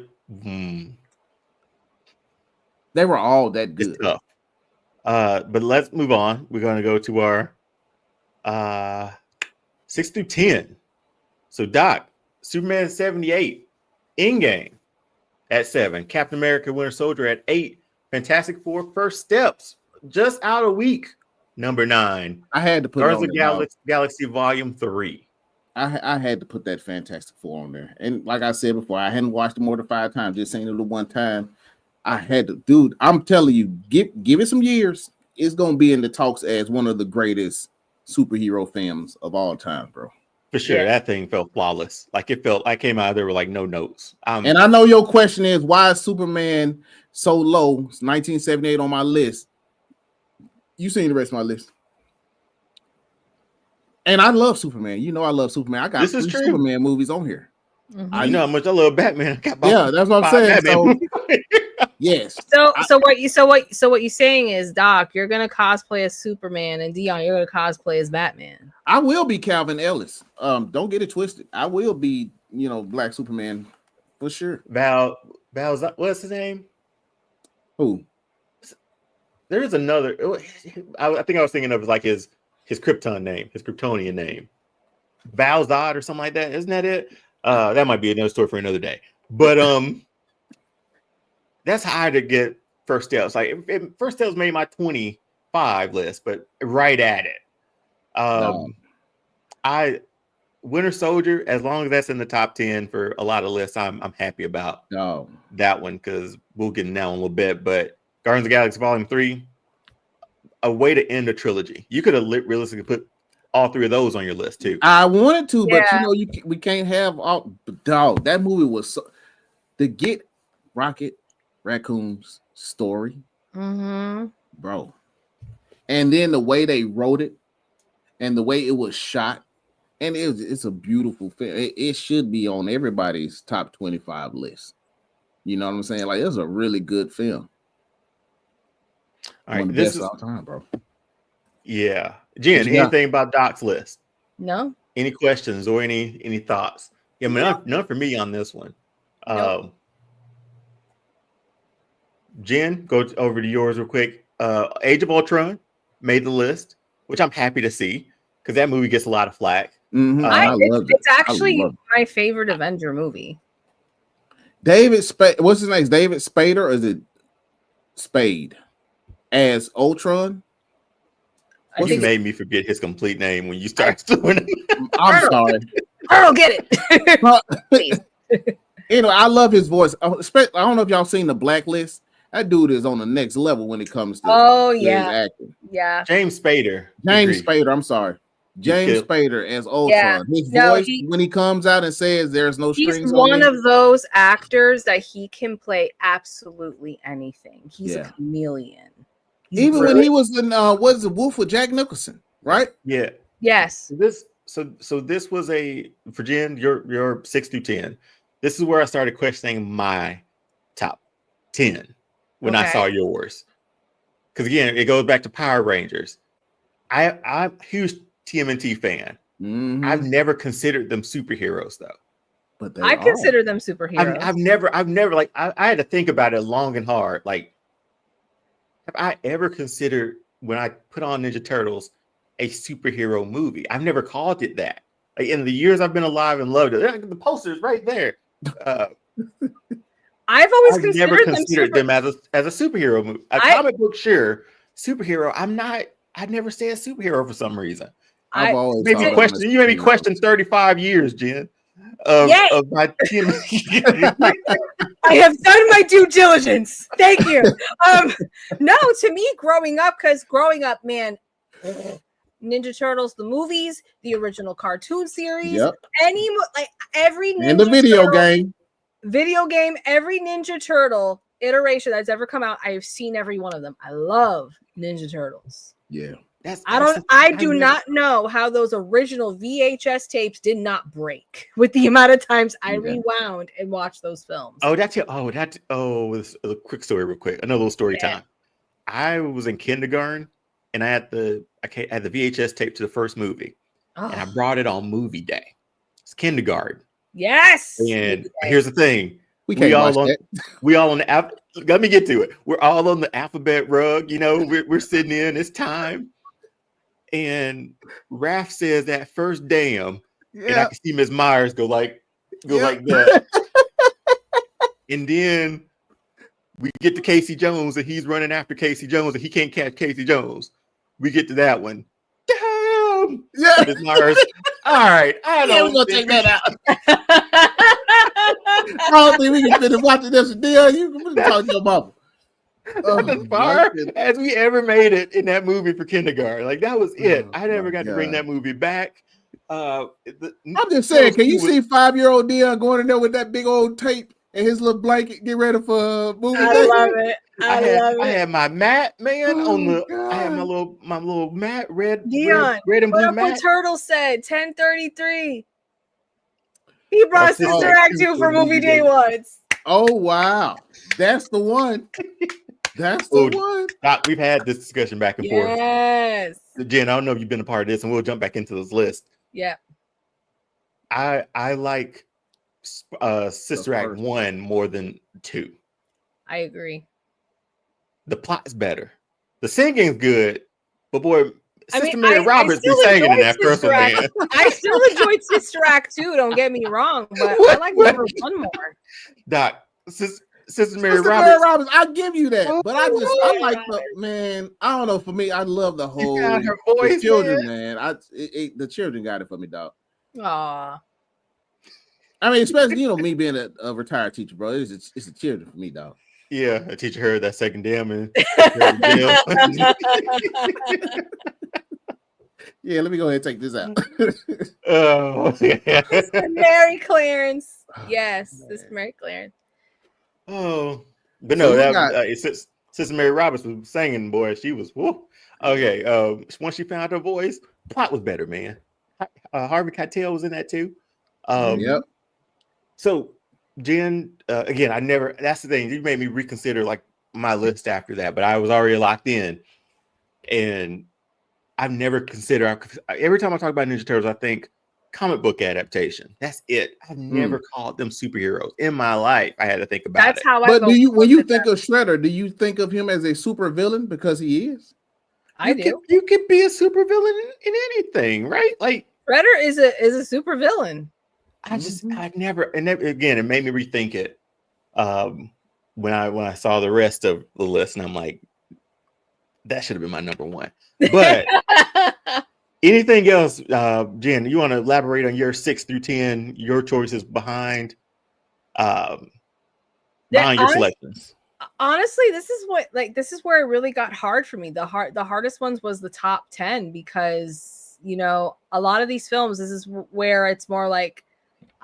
were all that good. It's tough. But let's move on. We're gonna go to our 6 through 10. So Doc, Superman 78, Endgame at 7, Captain America: Winter Soldier at 8, Fantastic Four: First Steps just out a week, number 9. I had to put Guardians of Galaxy Volume 3. I had to put that Fantastic Four on there, and like I said before, I hadn't watched it more than 5 times. Just seen it the one time. I had to, dude. I'm telling you, give it some years. It's gonna be in the talks as one of the greatest superhero films of all time, bro. For sure, that thing felt flawless. Like it felt. I came out of there with like no notes. And I know your question is why is Superman so low? It's 1978 on my list. You seen the rest of my list, and I love Superman. You know I love Superman. I got 3 Superman movies on here. Mm-hmm. I know how much I love Batman. That's what I'm saying. So, yes. So what you're saying is, Doc, you're gonna cosplay as Superman, and Dion, you're gonna cosplay as Batman. I will be Calvin Ellis. Don't get it twisted. I will be, Black Superman for sure. Val's what's his name? Who? There is another. I think I was thinking of like his Krypton name, his Kryptonian name, Val Zod or something like that. Isn't that it? That might be another story for another day. But that's hard to get First Steps. Like First Steps made my 25 list, but right at it. Winter Soldier, as long as that's in the top 10 for a lot of lists, I'm happy about that one because we'll get in that one a little bit. But Guardians of the Galaxy Volume 3, a way to end a trilogy. You could have realistically put all three of those on your list too. I wanted to, but Yeah. we can't have all. Dog, that movie was so to get Rocket Raccoon's story, bro, and then the way they wrote it, and the way it was shot, and it's a beautiful film. It should be on everybody's top 25 list. You know what I'm saying? Like, it's a really good film. All right, One of the best of all time, bro. Yeah, Jen, anything about Doc's list? No. Any questions or any thoughts? Yeah, I mean, none for me on this one. Nope. Jen, go over to yours real quick. Age of Ultron made the list, which I'm happy to see because that movie gets a lot of flack. I love it. It's actually my favorite Avenger movie. David Spade, what's his name? David Spader, or is it Spade as Ultron? You made me forget his complete name when you started doing it. I'm sorry. I don't get it. Anyway, I love his voice. I don't know if y'all seen The Blacklist. That dude is on the next level when it comes to his acting. Yeah. James Spader. I'm sorry. James Spader as Ultron. His voice, when he comes out and says there's no strings on he's one of those actors that he can play absolutely anything. He's a chameleon. Even when he was in was the Wolf with Jack Nicholson, right? Yeah. Yes. So this was for Jen, your 6 through 10. This is where I started questioning my top 10 when I saw yours. Because again, it goes back to Power Rangers. I'm a huge TMNT fan. I've never considered them superheroes though. But I consider them superheroes. I've never like I had to think about it long and hard. Like, have I ever considered when I put on Ninja Turtles a superhero movie? I've never called it that. Like, in the years I've been alive and loved it, the poster's right there. I've never considered them as a superhero movie. A comic book, sure. Superhero, I'm not. I'd never say a superhero for some reason. I've always you made me question 35 years, Jen, of my team. I have done my due diligence. Thank you. No, to me, growing up, man, Ninja Turtles, the movies, the original cartoon series, every Ninja and the video game, every Ninja Turtle iteration that's ever come out, I have seen every one of them. I love Ninja Turtles. Yeah. I do not know how those original VHS tapes did not break with the amount of times I rewound and watched those films. This is a quick story real quick. Another little story time. I was in kindergarten and I had the VHS tape to the first movie. And I brought it on movie day. It's kindergarten. Yes. And here's the thing. We all on the app. Let me get to it. We're all on the alphabet rug. You know, we're sitting in. It's time. And Raph says that first damn, and I can see Ms. Myers go like that. And then we get to Casey Jones, and he's running after Casey Jones, and he can't catch Casey Jones. We get to that one. Damn. Yeah. Ms. Myers. All right. I don't we're gonna take that out. I don't think we can finish watching this deal. You can talk to your mama. That's as far as we ever made it in that movie for kindergarten. Like, that was it. I never got to bring that movie back. I'm just saying, can you see 5-year-old Dion going in there with that big old tape and his little blanket, get ready for movie day? I love it. I had my mat, man, I had my little mat, red and blue mat. What Turtle said 10:33. He brought Sister Act 2 for movie day once. Oh wow, that's the one. That's the one. Doc, we've had this discussion back and forth. Yes. Jen, I don't know if you've been a part of this, and we'll jump back into this list. Yeah. I like Sister Act 1 more than 2. I agree. The plot's better. The singing's good, but boy, Sister Mary Roberts be singing in that first one, man. I still enjoyed Sister Act 2, don't get me wrong, but I like number 1 more. Doc, Sister Mary Roberts, I'll give you that. But I like man, I don't know, for me, I love the whole her voice, the children, man. The children got it for me, dog. Aw. I mean, especially, me being a retired teacher, bro. It's the children for me, dog. Yeah, a teacher heard that second damn and Yeah, let me go ahead and take this out. Oh, Sister Mary Clarence. Yes, Sister Mary Clarence. oh, but So no, we that got- Sister Mary Roberts was singing, boy. She was woo. Okay. Once she found her voice, plot was better, man. Harvey Keitel was in that too. Yep. So, Jen, again, I never. That's the thing. You made me reconsider like my list after that, but I was already locked in, and I've never considered. Every time I talk about Ninja Turtles, I think comic book adaptation. That's it. I've never called them superheroes in my life. I had to think about That's it. how I But go. when you think of Shredder, do you think of him as a super villain because he is? I do. You could be a supervillain in anything, right? Like Shredder is a super villain. I never, and again, it made me rethink it. When I saw the rest of the list, and I'm like, that should have been my number one. But anything else, Jen? You want to elaborate on your 6 through 10, your choices behind your selections? Honestly, this is where it really got hard for me. The hardest ones was the top 10 because a lot of these films. This is where it's more like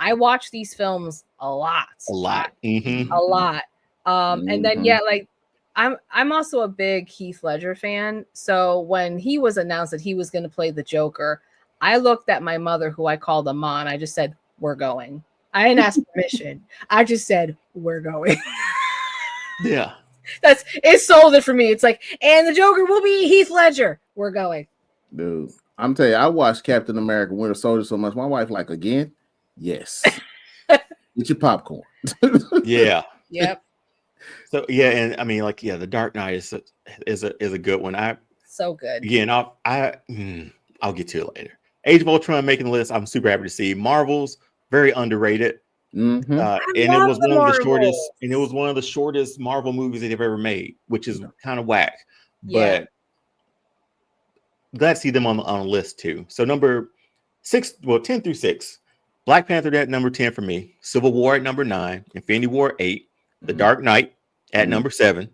I watch these films a lot. Mm-hmm. A lot. And then I'm also a big Heath Ledger fan. So when he was announced that he was going to play the Joker, I looked at my mother, who I called a ma, and I just said, "We're going." I didn't ask permission. I just said, "We're going." Yeah. It sold it for me. It's like, and the Joker will be Heath Ledger. We're going. Dude, I'm telling you, I watched Captain America Winter Soldier so much. My wife like, again? Yes. Get your popcorn. Yeah. Yep. So yeah, and I mean, like, yeah, The Dark Knight is a good one. So good. Again, I'll get to it later. Age of Ultron making the list. I'm super happy to see. Marvel's very underrated. And it was one of the shortest, and it was one of the shortest Marvel movies they've ever made, which is kind of whack. Yeah. But glad to see them on a list too. So number 6, 10 through 6. Black Panther at number 10 for me. Civil War at number 9. Infinity War 8. The Dark Knight at number 7.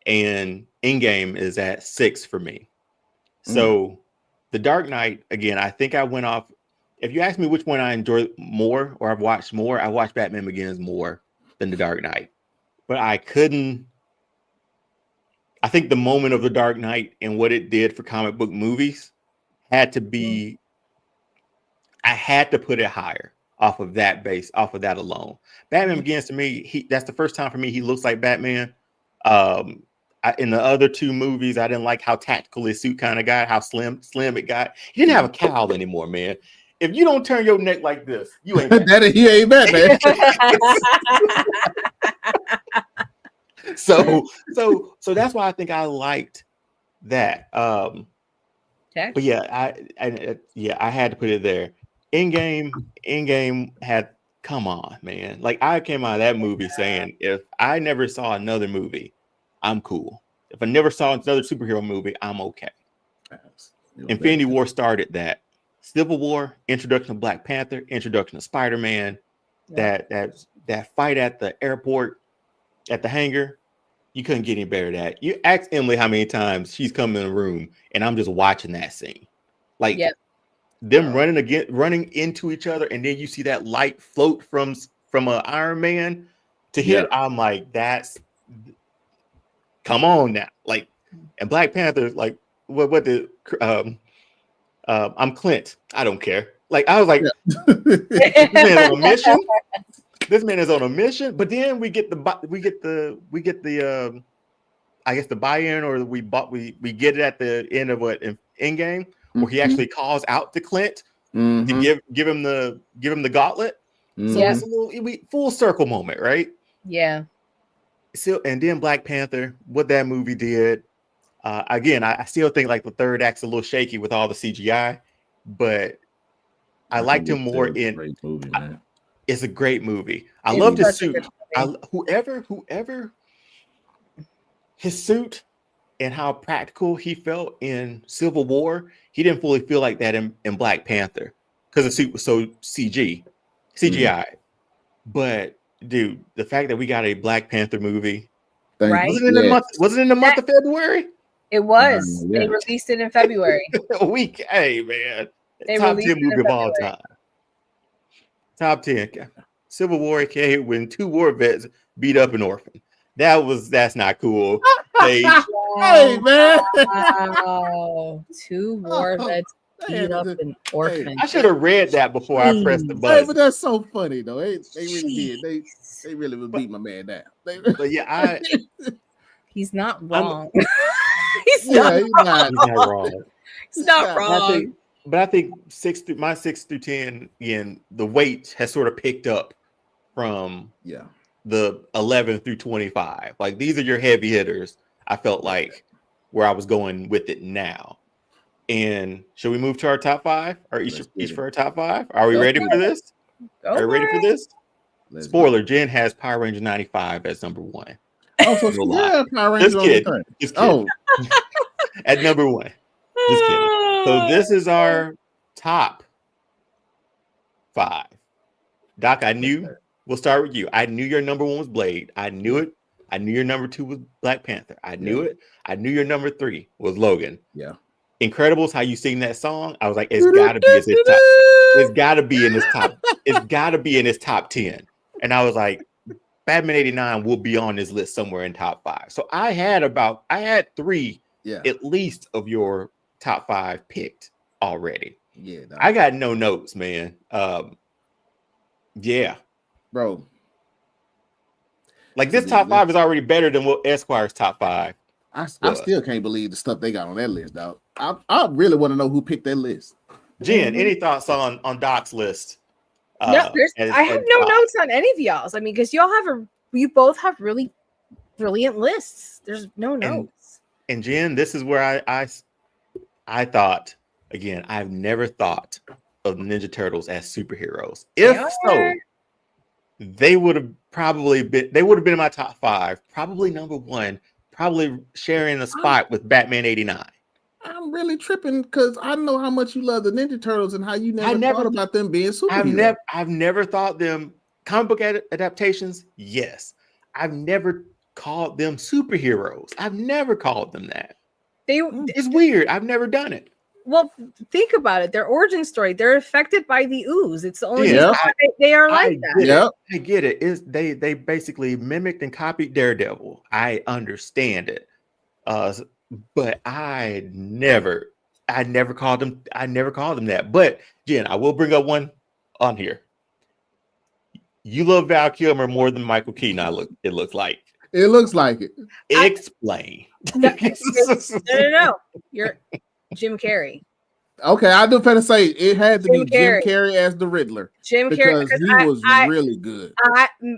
And Endgame is at 6 for me. So The Dark Knight, again, I think I went off. If you ask me which one I enjoy more or I've watched more, I watched Batman Begins more than The Dark Knight. But I think the moment of The Dark Knight and what it did for comic book movies had to be, I had to put it higher off of that base, off of that alone. Batman Begins, to me, that's the first time for me he looks like Batman. In the other two movies, I didn't like how tactical his suit kind of got, how slim it got. He didn't have a cowl anymore, man. If you don't turn your neck like this, you ain't Batman. He ain't Batman. So that's why I think I liked that. But yeah, I had to put it there. Endgame had, come on, man. Like, I came out of that movie saying, if I never saw another movie, I'm cool. If I never saw another superhero movie, I'm okay. Infinity War started that. Civil War, introduction of Black Panther, introduction of Spider-Man, that fight at the airport, at the hangar. You couldn't get any better than that. You ask Emily how many times she's come in the room, and I'm just watching that scene. Like, them running into each other, and then you see that light float from a Iron Man to hit. I'm like, come on now. Like, and Black Panther, like, what the I'm Clint. I don't care. Like, I was like, this man is on a mission. This man is on a mission. But then we get the I guess the buy-in, or we get it at the end of Endgame, where he actually calls out to Clint to give him the gauntlet. So it's a little full circle moment, right? Yeah. So, and then Black Panther, what that movie did. Again, I still think like the third act's a little shaky with all the CGI, but I liked him more in. Great movie, man. It's a great movie. I love his suit. Whoever his suit and how practical he felt in Civil War, he didn't fully feel like that in Black Panther because the suit was so CGI. But dude, the fact that we got a Black Panther movie, was it in the month of February? It was. Yeah. They released it in February. A week. Hey, man. They Top released 10 it in movie of all February. time. Top 10. Civil War came when 2 war vets beat up an orphan. That's not cool. Hey, man. Wow. 2 war vets beat up an orphan. I should have read that before I pressed the Hey, button. but that's so funny though. They really did. They really would beat my man down. But yeah, He's not wrong. He's not he's not wrong. He's not wrong. But I think 6 through 10, again, the weight has sort of picked up from the 11 through 25. Like these are your heavy hitters. I felt like where I was going with it now. And should we move to our top 5? Or each for our top 5? Are we ready for this? Are you ready for this? Spoiler: Jen has Power Ranger 95 as number 1. Oh, so yeah, Power Ranger. Just kidding. At number 1. Just kidding. So this is our top 5. Doc, we'll start with you. I knew your number 1 was Blade. I knew it. I knew your number 2 was Black Panther. I knew it. I knew your number 3 was Logan. Yeah. Incredibles, how you sing that song. I was like, it's gotta be in his top. It's gotta be in his top. It's gotta be in his top 10. And I was like, Batman 89 will be on this list somewhere in top 5. So I had 3 at least of your top 5 picked already. Yeah, I got no notes, man. Yeah, bro. Like this top 5 is already better than what Esquire's top 5. I still can't believe the stuff they got on that list, dog. I really want to know who picked that list. Jen, any thoughts on Doc's list? No, I have no notes on any of y'all's. I mean, because you both have really brilliant lists. There's no notes. And Jen, this is where I thought, again, I've never thought of Ninja Turtles as superheroes. If so, they would have been in my top 5, probably number 1, probably sharing a spot with Batman 89. I'm really tripping because I know how much you love the Ninja Turtles and how you never thought about them being superheroes. I've never thought them comic book adaptations. Yes, I've never called them superheroes. I've never called them that. It's weird. I've never done it. Well, think about it. Their origin story. They're affected by the ooze. It's the only reason why they are like that. Yeah, I get it. They basically mimicked and copied Daredevil. I understand it. But I never called them that. But Jen, I will bring up one on here. You love Val Kilmer more than Michael Keaton. It looks like. It looks like it. Explain. No. You're Jim Carrey. Okay, I do better say it had to be Jim Carrey as the Riddler. Jim Carrey, because he was really good.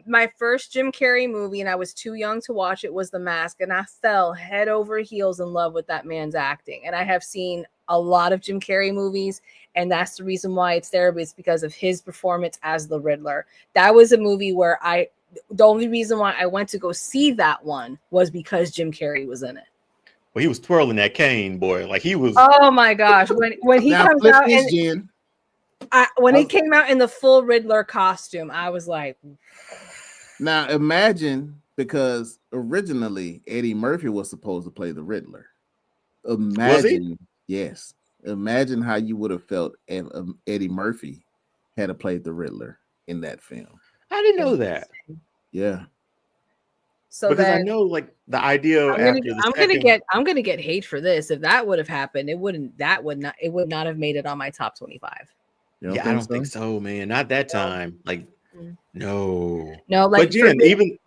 My first Jim Carrey movie, and I was too young to watch it, was The Mask, and I fell head over heels in love with that man's acting. And I have seen a lot of Jim Carrey movies, and that's the reason why it's there. It's because of his performance as the Riddler. That was a movie where the only reason why I went to go see that one was because Jim Carrey was in it. Well, he was twirling that cane, boy. Like he was. Oh my gosh! When he comes out when he came out in the full Riddler costume, I was like. Now imagine, because originally Eddie Murphy was supposed to play the Riddler. Imagine, yes. Imagine how you would have felt if Eddie Murphy had played the Riddler in that film. I didn't know that. Yeah. So because I know, like, the idea I'm gonna get hate for this. If that would have happened, it would not have made it on my top 25. I don't think so, man. Not that time. Like, no. Like, but Jen, even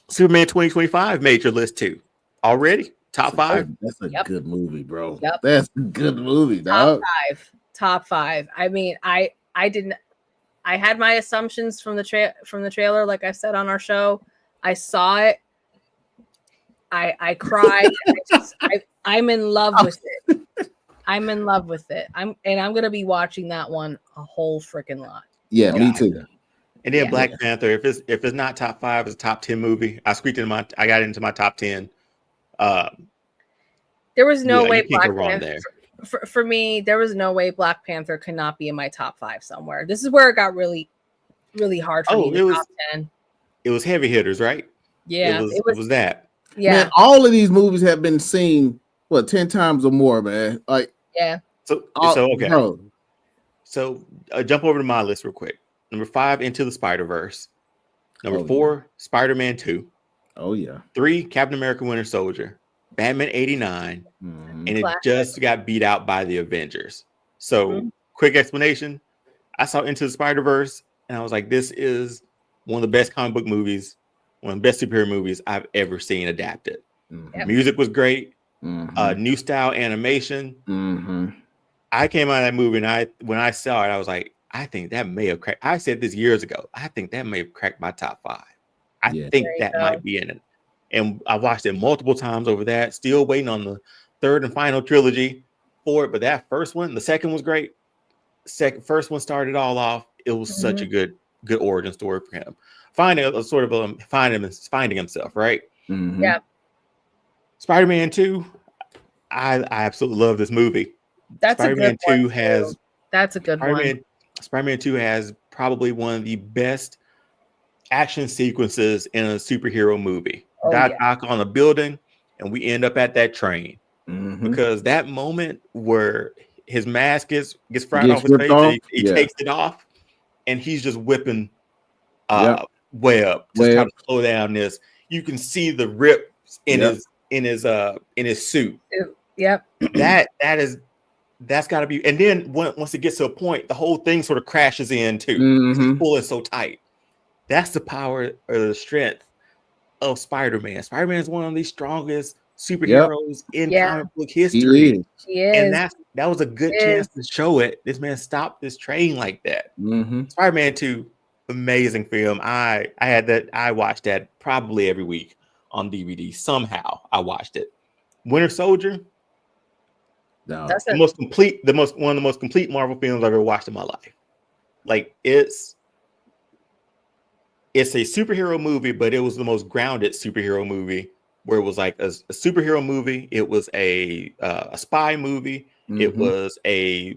Superman 2025 made your list too already. Top 5. That's a good movie, bro. Yep. That's a good movie, dog. Top 5. I mean, I had my assumptions from the trailer, like I said on our show. I saw it. I cried. I'm in love with it. I'm in love with it. I'm gonna be watching that one a whole freaking lot. Yeah, me too. And then Black Panther, if it's not top 5, it's a top 10 movie. I got into my top 10. There was no way Black Panther. For me, there was no way Black Panther could not be in my top 5 somewhere. This is where it got really, really hard for me. Top 10. It was heavy hitters, right? Yeah, it was that. Yeah. Man, all of these movies have been seen 10 times or more, man. Like, yeah. So okay. Bro. So jump over to my list real quick. Number 5, Into the Spider-Verse. Number 4, Spider-Man 2. Oh yeah. 3, Captain America: Winter Soldier. Batman 89. Mhm. And it Classic. just got beat out by the Avengers. So quick explanation. I saw Into the Spider-Verse and I was like, this is one of the best comic book movies, one of the best superhero movies I've ever seen adapted. Mhm. Music was great. Mhm. New style animation. Mhm. I came out of that movie and when I saw it, I was like, I think that may have cracked. I said this years ago. I think that may have cracked my top 5. I Yeah. think There you that go. might be in it. And I watched it multiple times over that. Still waiting on the third and final trilogy for it. But that first one, the second was great. First one started all off. It was such a good origin story for him. Finding himself, right? Mhm. Yeah. Spider-Man 2. I absolutely love this movie. That's Spider-Man a good 2 one. has That's a good one. Spider-Man 2 has probably one of the best action sequences in a superhero movie. Oh, Doc yeah. Ock on a building, and we end up at that train. Mhm. Because that moment where his mask gets fried Gets off his ripped face, off? and he Yeah. takes it off, and he's just whipping Yep. way up, just Way trying up. to slow down this. You can see the rips in Yep. his suit. Yep. That's got to be. And then once it gets to a point, the whole thing sort of crashes in too. He's Mhm. pulling so tight. That's the power or the strength of Spider-Man. Spider-Man is one of the strongest superheroes in Yeah. comic book He history. is. He And is. that was a good chance to show it. This man stopped this train like that. Mhm. Spider-Man 2, amazing film. I watched that probably every week on DVD. Somehow I watched it. Winter Soldier, No. That's one a, of the most complete Marvel films I've ever watched in my life. Like it's a superhero movie, but it was the most grounded superhero movie where it was like a superhero movie. It was a spy movie. It Mhm. was a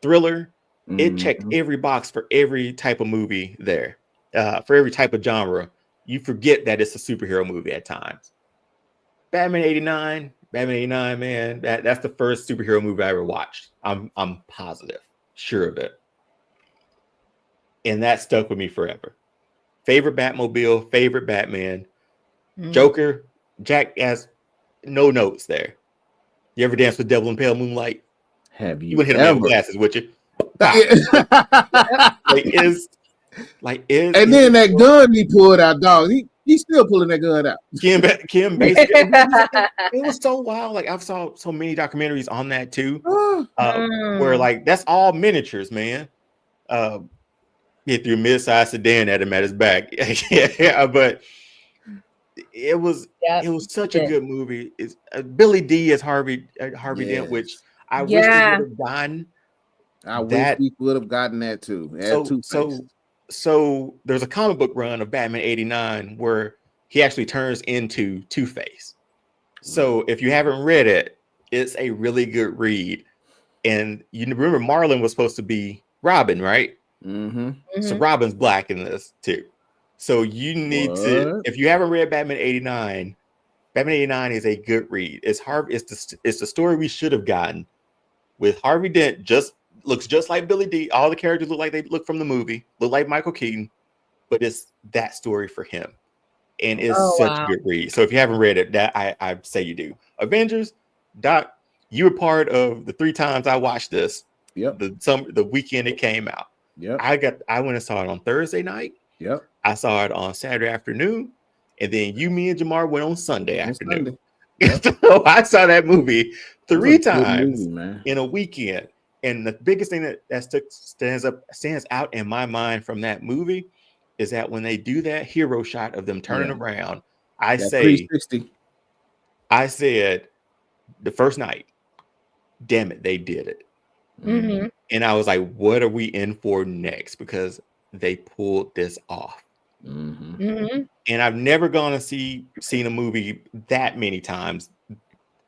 thriller. It checked Mhm. every box for every type of movie there, for every type of genre. You forget that it's a superhero movie at times. Batman 89, man, that's the first superhero movie I ever watched. I'm positive, sure of it. And that stuck with me forever. Favorite Batmobile, favorite Batman. Joker, Jack has no notes there. You ever dance with Devil in Pale Moonlight? Have You you wouldn't hit a man with ever? glasses, would you? Like And then that gun he pulled out, dog. He's still pulling that gun out. Kim basically it was so wild. Like I've saw so many documentaries on that too. Where like that's all miniatures, man. Hit through mid-sized sedan at him at his back. Yeah, but it was such a good movie. It's Billy D as Harvey Dent, which I wish we would have gotten. I wish we would have gotten that too. So there's a comic book run of Batman 89 where he actually turns into Two-Face. So if you haven't read it, it's a really good read. And you remember Marlon was supposed to be Robin, right? Mm-hmm. So Robin's black in this too. So you need to, if you haven't read Batman 89, Batman 89 is a good read. It's the story we should have gotten with Harvey Dent. Looks just like Billy D. All the characters look like they look from the movie, look like Michael Keaton, but it's that story for him. And it's such a good read. So if you haven't read it, that I say you do. Avengers, Doc, you were part of the 3 times I watched this. Yep. The weekend it came out. Yep. I went and saw it on Thursday night. Yep. I saw it on Saturday afternoon. And then me and Jamar went on Sunday afternoon. Yep. So I saw that movie 3 times in a weekend. And the biggest thing that stands out in my mind from that movie is that when they do that hero shot of them turning around, I said the first night, damn it, they did it. Mm-hmm. And I was like, what are we in for next? Because they pulled this off. Mm-hmm. And I've never gone to seen a movie that many times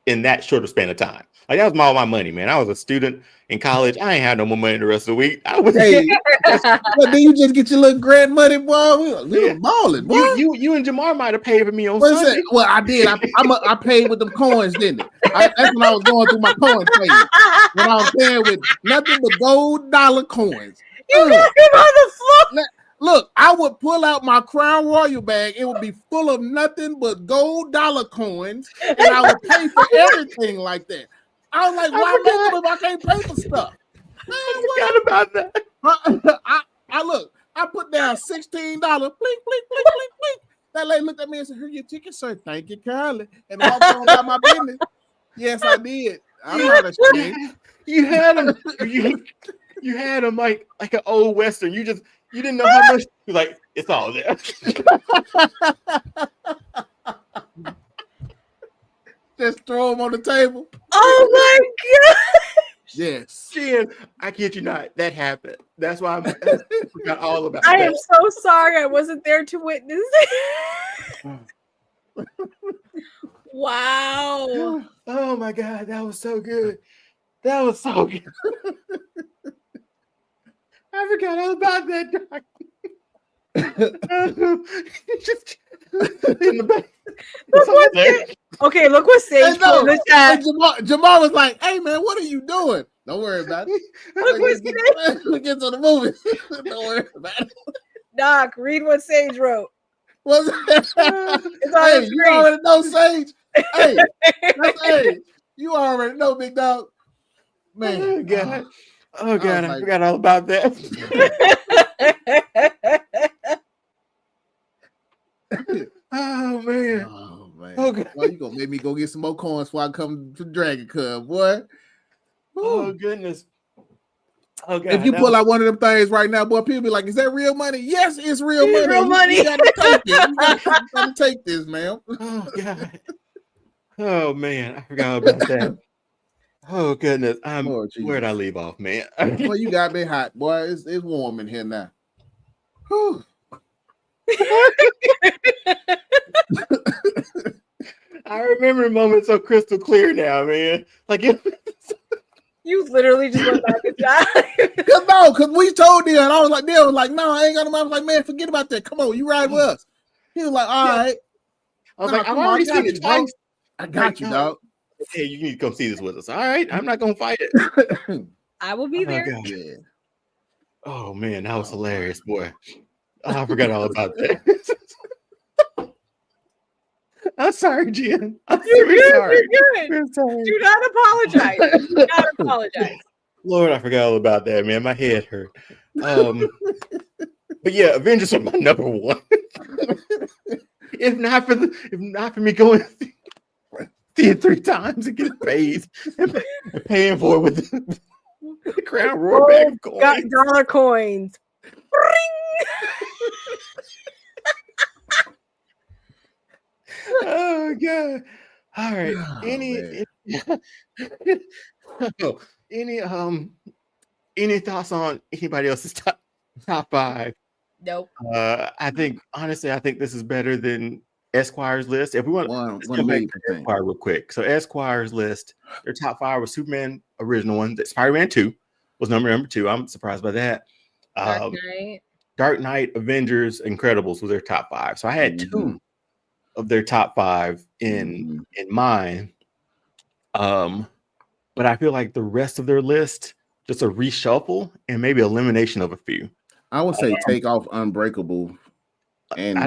in that shorter span of time. Like that was all my money, man. I was a student in college. I ain't had no more money the rest of the week. I was but then you just get your little grant money, boy. We were balling, boy. You and Jamar might have paid for me on What's Sunday. that? Well, I did. I paid with them coins, didn't it? That's when I was going through my coin phase. When I was paying with nothing but gold dollar coins. You got him on the floor. Look, I would pull out my Crown Royal bag. It would be full of nothing but gold dollar coins, and I would pay for everything like that. I was like, why make them if I can't pay for stuff? Man, I forgot about that. I put down $16. Blink, blink, blink, blink, blink. That lady looked at me and said, "Here's your ticket, sir. Thank you, kindly." And walked on about my business. Yes, I did. I'm not ashamed. You had him. You had him like an old Western. You didn't know how much. You're like, it's all there. Just throw them on the table. Oh my god! Yes, Jen, I kid you not. That happened. That's why I forgot all about. I am so sorry. I wasn't there to witness it. Wow! Oh my god, that was so good. That was so good. I forgot all about that, Doc. Just in the back. Okay, look what Sage put in the chat. Jamal was like, "Hey man, what are you doing? Don't worry about it. Look get to the movie. Don't worry about it." Doc, read what Sage wrote. What's that? Hey, you already know Sage. Hey, hey, you already know, big dog. Man, oh god, I forgot all about that. Oh man. Okay. Well, you gonna make me go get some more coins before I come to Dragon Cub, boy. Oh goodness. Oh god. If you pull out one of them things right now, boy, people be like, "Is that real money?" Yes, it's real money. Real money. You gotta take it. You gotta take this, man. Oh god. Oh man, I forgot about that. Oh goodness. Where'd I leave off, man? Well, you got me hot, boy. It's warm in here now. Whew. I remember moments so crystal clear now, man. Like you literally just went back in time. Because we told them, and I was like, no, I ain't got them. I was like, man, forget about that. Come on, you ride with us. He was like, all right. I was like, I've already seen it twice. I got you, dog. Hey, you need to come see this with us. All right, I'm not gonna fight it. I will be there. Yeah. Oh man, that was hilarious, boy. Oh, I forgot all about that. I'm sorry, Jen. You're good. Do not apologize. Do not apologize. Lord, I forgot all about that, man. My head hurt. But yeah, Avengers are my number one. If not for me going see it 3 times and getting paid and paying for it with the Crown Royal bag of coins. Got dollar coins. Oh god. All right. Any thoughts on anybody else's top 5? Nope. I think this is better than Esquire's list. If we want to go back to Esquire real quick. So Esquire's list, their top 5 was Superman original one. Spider-Man 2 was number 2. I'm surprised by that. Dark Knight, Avengers, Incredibles was their top 5. So I had 2 of their top 5 in mind. But I feel like the rest of their list, just a reshuffle and maybe elimination of a few. I would say take off Unbreakable and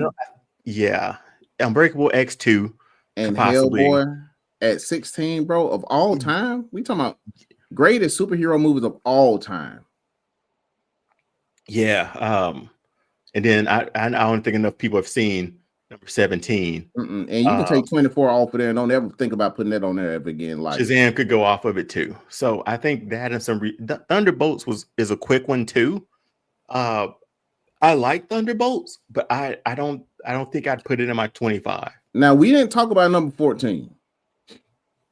Unbreakable X2 and Hellboy at 16, bro, of all time. We talking about greatest superhero movies of all time. Yeah. And then I don't think enough people have seen number 17. And you can take 24 off of there and don't ever think about putting that on there ever again. Like Shazam could go off of it too. So I think that and some Thunderbolts is a quick one too. I like Thunderbolts, but I don't think I'd put it in my 25. Now we didn't talk about number 14.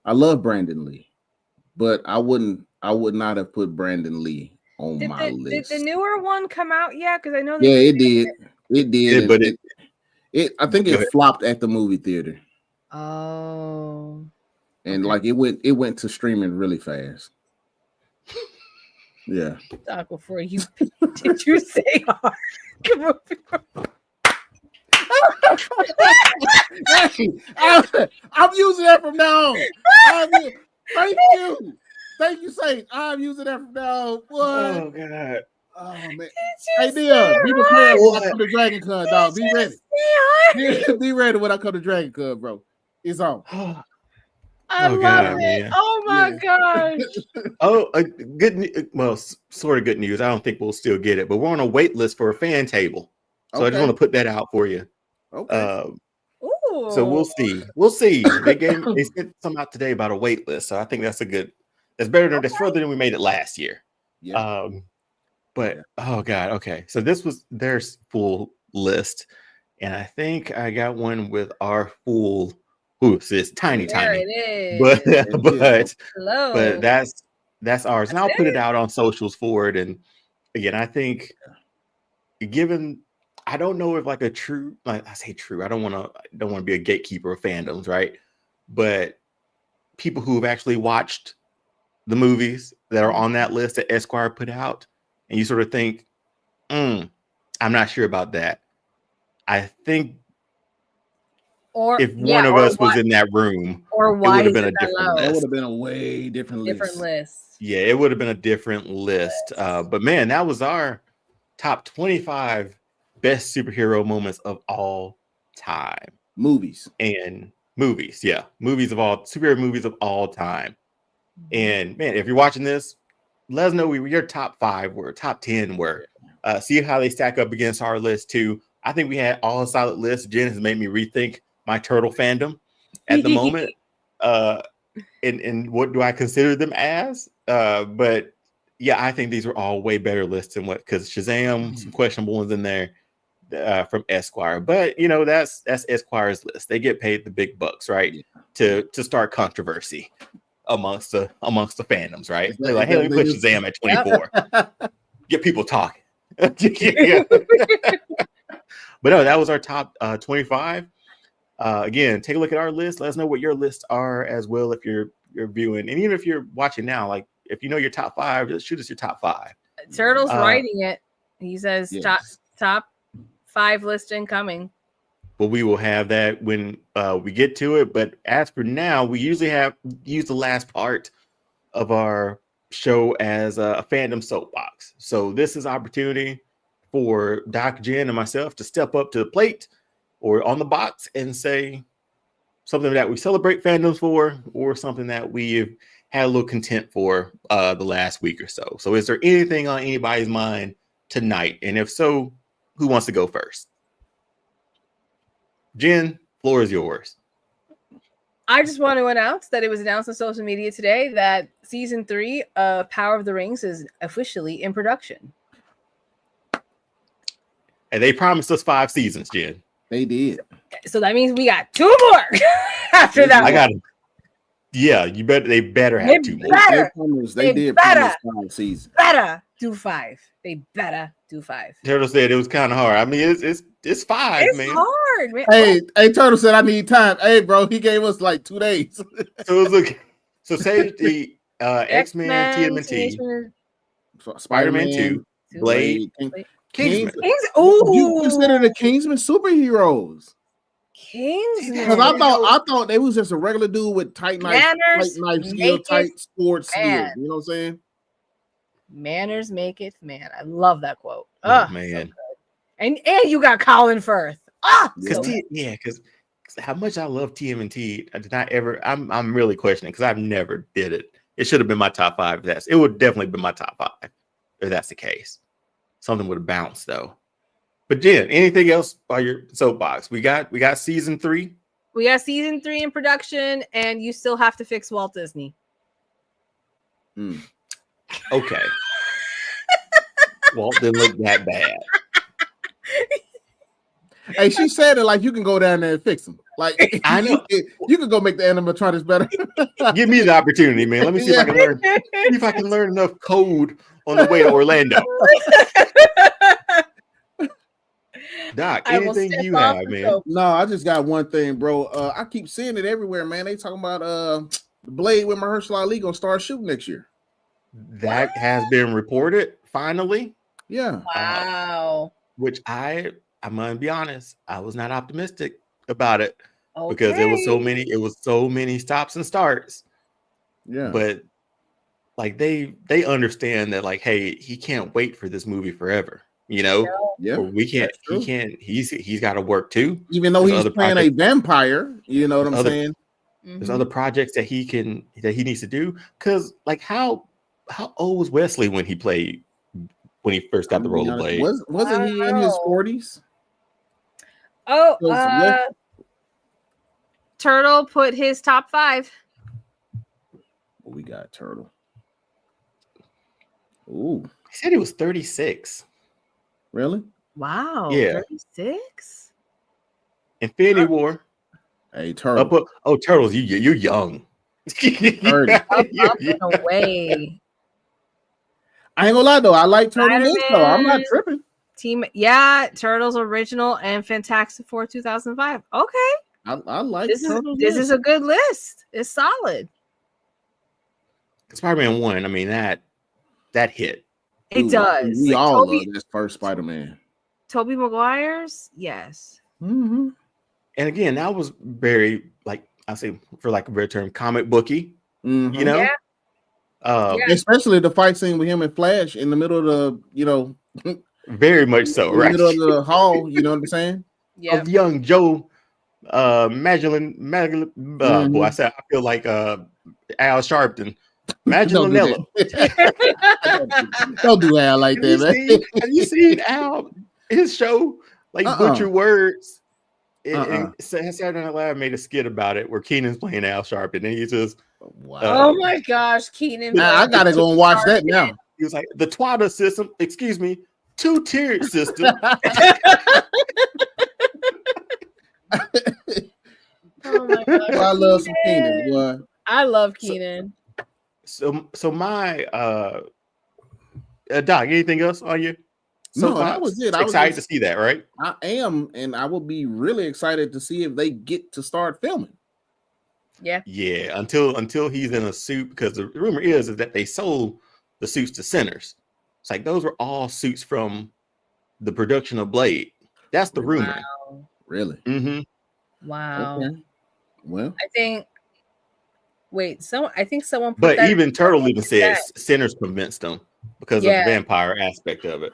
I love Brandon Lee, but I would not have put Brandon Lee on my list. Did the newer one come out yet? Because I know it did. It did, but I think it flopped at the movie theater. Oh. and like it went to streaming really fast. Yeah. Doc, before you did you say hard? Hey, I'm using that from now on. Thank you, Saint. I'm using that from now on. What? Oh God. Oh man. Hey Dion, be prepared when I come to Dragon Con, dog. Be ready. Be ready when I come to Dragon Con, bro. It's on. I love God, it. man. Oh my gosh. Oh, sort of good news. I don't think we'll still get it, but we're on a wait list for a fan table. So I just want to put that out for you. Okay. So we'll see. They sent some out today about a wait list. So I think that's that's better than that's further than we made it last year. Yeah. But oh God, okay. So this was their full list. And I think I got one with our full it's tiny. It But that's ours. And I'll put it out on socials for it. And again, I think I don't know if like a true, like I say true, I don't want to be a gatekeeper of fandoms, right? But people who have actually watched the movies that are on that list that Esquire put out, and you sort of think, I'm not sure about that. I think if one of us was in that room, it would have been a different list. It would have been a way different list. Yeah, it would have been a different list. But man, that was our top 25 best superhero moments of all time. Movies. Yeah. Superhero movies of all time. And man, if you're watching this, let us know what your top 5 were, top 10 were. See how they stack up against our list too. I think we had all a solid list. Jen has made me rethink my turtle fandom at the moment. And what do I consider them as? But yeah, I think these were all way better lists than because Shazam, some questionable ones in there from Esquire. But that's Esquire's list. They get paid the big bucks, right? Yeah. To start controversy amongst the fandoms, right? They're like, hey, let me put Shazam at 24. Yep. Get people talking. But no, that was our top 25. Again, take a look at our list. Let us know what your lists are as well if you're viewing. And even if you're watching now, like if you know your top 5, just shoot us your top 5. Turtle's writing it. He says top 5 list incoming. But we will have that when we get to it. But as for now, we usually use the last part of our show as a fandom soapbox. So this is opportunity for Doc, Jen, and myself to step up to the plate or on the box and say something that we celebrate fandoms for, or something that we've had a little content for the last week or so. So is there anything on anybody's mind tonight? And if so, who wants to go first? Jen, floor is yours. I just want to announce that it was announced on social media today that season 3 of Power of the Rings is officially in production. And they promised us 5 seasons, Jen. They did. So that means we got 2 more after that. I got it. Yeah, they better have 2 more. They did promise 5 seasons. Better do 5. They better do 5. Turtle said it was kind of hard. I mean, it's 5, man. It's hard, man. Hey, Turtle said I need time. Hey, bro, he gave us like 2 days. So say the X-Men, TMNT, Spider-Man 2, Blade, Kingsman. Ooh, you consider the Kingsman superheroes? Kingsman. Because I thought they was just a regular dude with tight knife skill, tight sports skills. You know what I'm saying? Manners make it man. I love that quote. Oh man. So and you got Colin Firth. Because how much I love TMNT, I did not ever. I'm really questioning because I've never did it. It should have been my top 5. It would definitely be my top 5 if that's the case. Something would have bounced though. But Jen, anything else on your soapbox? We got season 3. We got season 3 in production, and you still have to fix Walt Disney. Okay. Walt didn't look that bad. Hey, she said it like you can go down there and fix them. Like I know you can go make the animatronics better. Give me the opportunity, man. Let me see if I can learn. See if I can learn enough code on the way to Orlando. Doc, anything you have, man? No, I just got one thing, bro. I keep seeing it everywhere, man. They talking about Blade with Mahershala Ali gonna start shooting next year. That has been reported finally. Yeah. Wow. Which I'm gonna be honest, I was not optimistic about it Okay. because it was so many stops and starts. Yeah. But like they understand that, like, hey, he can't wait for this movie forever. You know, Yeah. or we can't. He can't. He's got to work too. Even though he's playing a vampire, you know what I'm saying? There's other projects that he needs to do. Because like how old was Wesley when he first got the role of Blade? Wasn't he in his 40s? Oh, Turtle put his top 5. We got Turtle. Ooh. He said he was 36. Really? Wow. Yeah. 36? Infinity War. Hey, Turtle. Turtles, you're young. 30. Up and away. I ain't gonna lie though. I like Turtle Mix though. I'm not tripping. Turtles original and Fantastic Four 2005. Okay. I like this is a good list. It's solid. Spider-Man 1, I mean that hit. It does. We all love this first Spider-Man. Tobey Maguire's, yes. Mm-hmm. And again, that was very, like, I say, for like a better term, comic booky. Mm-hmm. You know, especially the fight scene with him and Flash in the middle of the, very much so, in right? the middle of the hall. You know what I'm saying? Yeah. Of young Joe, Magdalene. Boy, I feel like Al Sharpton. Magellanella. Don't do Al like that, man. Have you seen Al, his show, like Butcher Words? Saturday Night Live made a skit about it where Keenan's playing Al Sharpton, and he says, "Wow, oh my gosh, Keenan! I gotta go and watch that now." He was like, "The Twada system, excuse me, 2-tiered system." Oh my gosh, I love some Keenan. Boy. I love Keenan. So my Doc, anything else on you? No, that was it. I was excited to see that, right? I am, and I will be really excited to see if they get to start filming. Yeah. Until he's in a suit, because the rumor is that they sold the suits to Sinners. It's like those were all suits from the production of Blade. That's the rumor. Wow. Really? Mm-hmm. Wow. Okay. Well, I think someone put but that even Turtle even said Sinners convinced them because of the vampire aspect of it.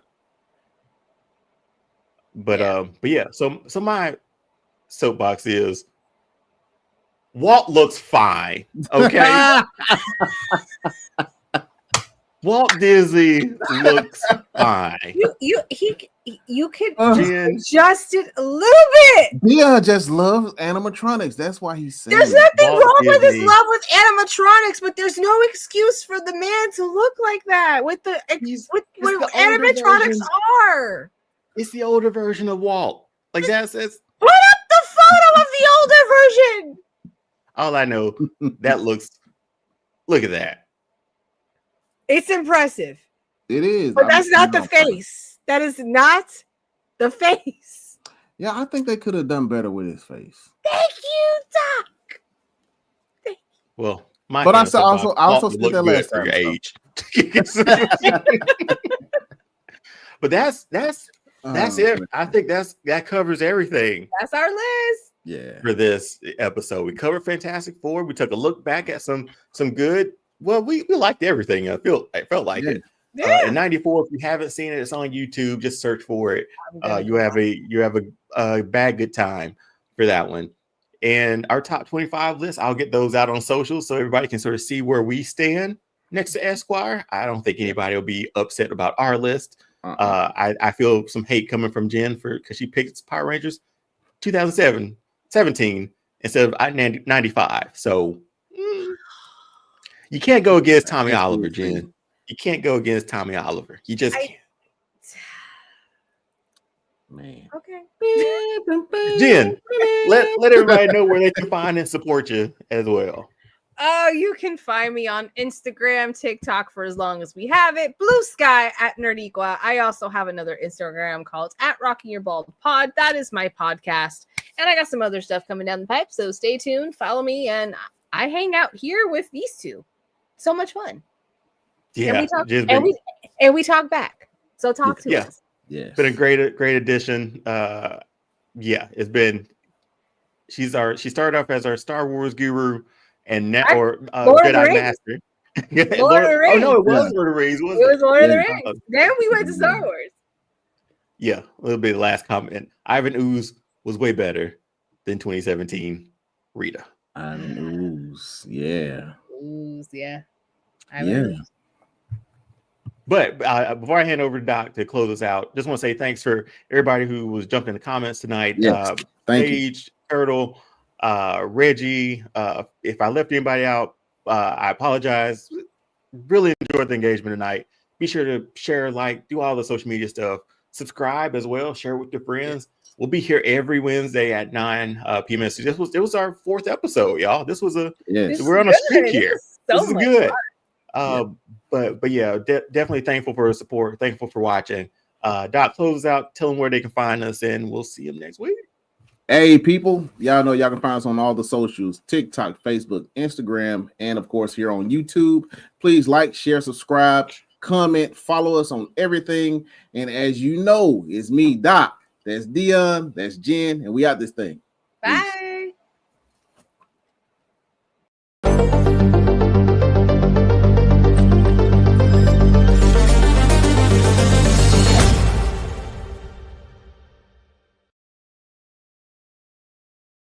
But yeah, so my soapbox is Walt looks fine. Okay. Walt Disney looks fine. You could adjust it a little bit. Yeah, just loves animatronics. That's why he's saying there's nothing wrong with his love with animatronics, but there's no excuse for the man to look like that with what animatronics are. It's the older version of Walt. Like that's put up the photo of the older version. All I know, look at that. It's impressive. It is. But that's not the face. That is not the face. Yeah, I think they could have done better with his face. Thank you, Doc. Well, I also said that last time. Your age. But that's it. I think that covers everything. That's our list. Yeah. For this episode, we covered Fantastic Four. We took a look back at some good. Well, we liked everything. I felt like it. Yeah. In '94, if you haven't seen it, it's on YouTube. Just search for it. You have a bad good time for that one. And our top 25 list, I'll get those out on social so everybody can sort of see where we stand next to Esquire. I don't think anybody will be upset about our list. I feel some hate coming from Jen because she picked Power Rangers 2017 instead of 95. So you can't go against Tommy Oliver, Jen. You can't go against Tommy Oliver. You just can't. Man. Okay. Jen, let everybody know where they can find and support you as well. You can find me on Instagram, TikTok for as long as we have it. Blue Sky at Nerdiqua. I also have another Instagram called at Rocking Your Bald Pod. That is my podcast. And I got some other stuff coming down the pipe. So stay tuned, follow me, and I hang out here with these two. So much fun. Yeah, and we talk back. So talk to us. Yeah, it's been a great addition. Yeah, it's been. She started off as our Star Wars guru and now Jedi master. Lord of the Rings. Oh no, it was Lord of the Rings. It was Lord of the Rings. Then we went to Star Wars. Yeah, a little bit of last comment. Ivan Ooze was way better than 2017 Rita. Ivan Ooze, yeah. Ooze, yeah. But before I hand over to Doc to close us out, just want to say thanks for everybody who was jumping in the comments tonight. Yes, thank Paige, Turtle, Reggie. If I left anybody out, I apologize. Really enjoyed the engagement tonight. Be sure to share, like, do all the social media stuff. Subscribe as well. Share with your friends. We'll be here every Wednesday at 9 p.m. So it was our 4th episode, y'all. This was we're on a streak here. This is good. But yeah, definitely thankful for the support. Thankful for watching. Doc, close out. Tell them where they can find us, and we'll see them next week. Hey, people, y'all know y'all can find us on all the socials: TikTok, Facebook, Instagram, and of course here on YouTube. Please like, share, subscribe, comment, follow us on everything. And as you know, it's me, Doc. That's Dion. That's Jen, and we out this thing. Bye.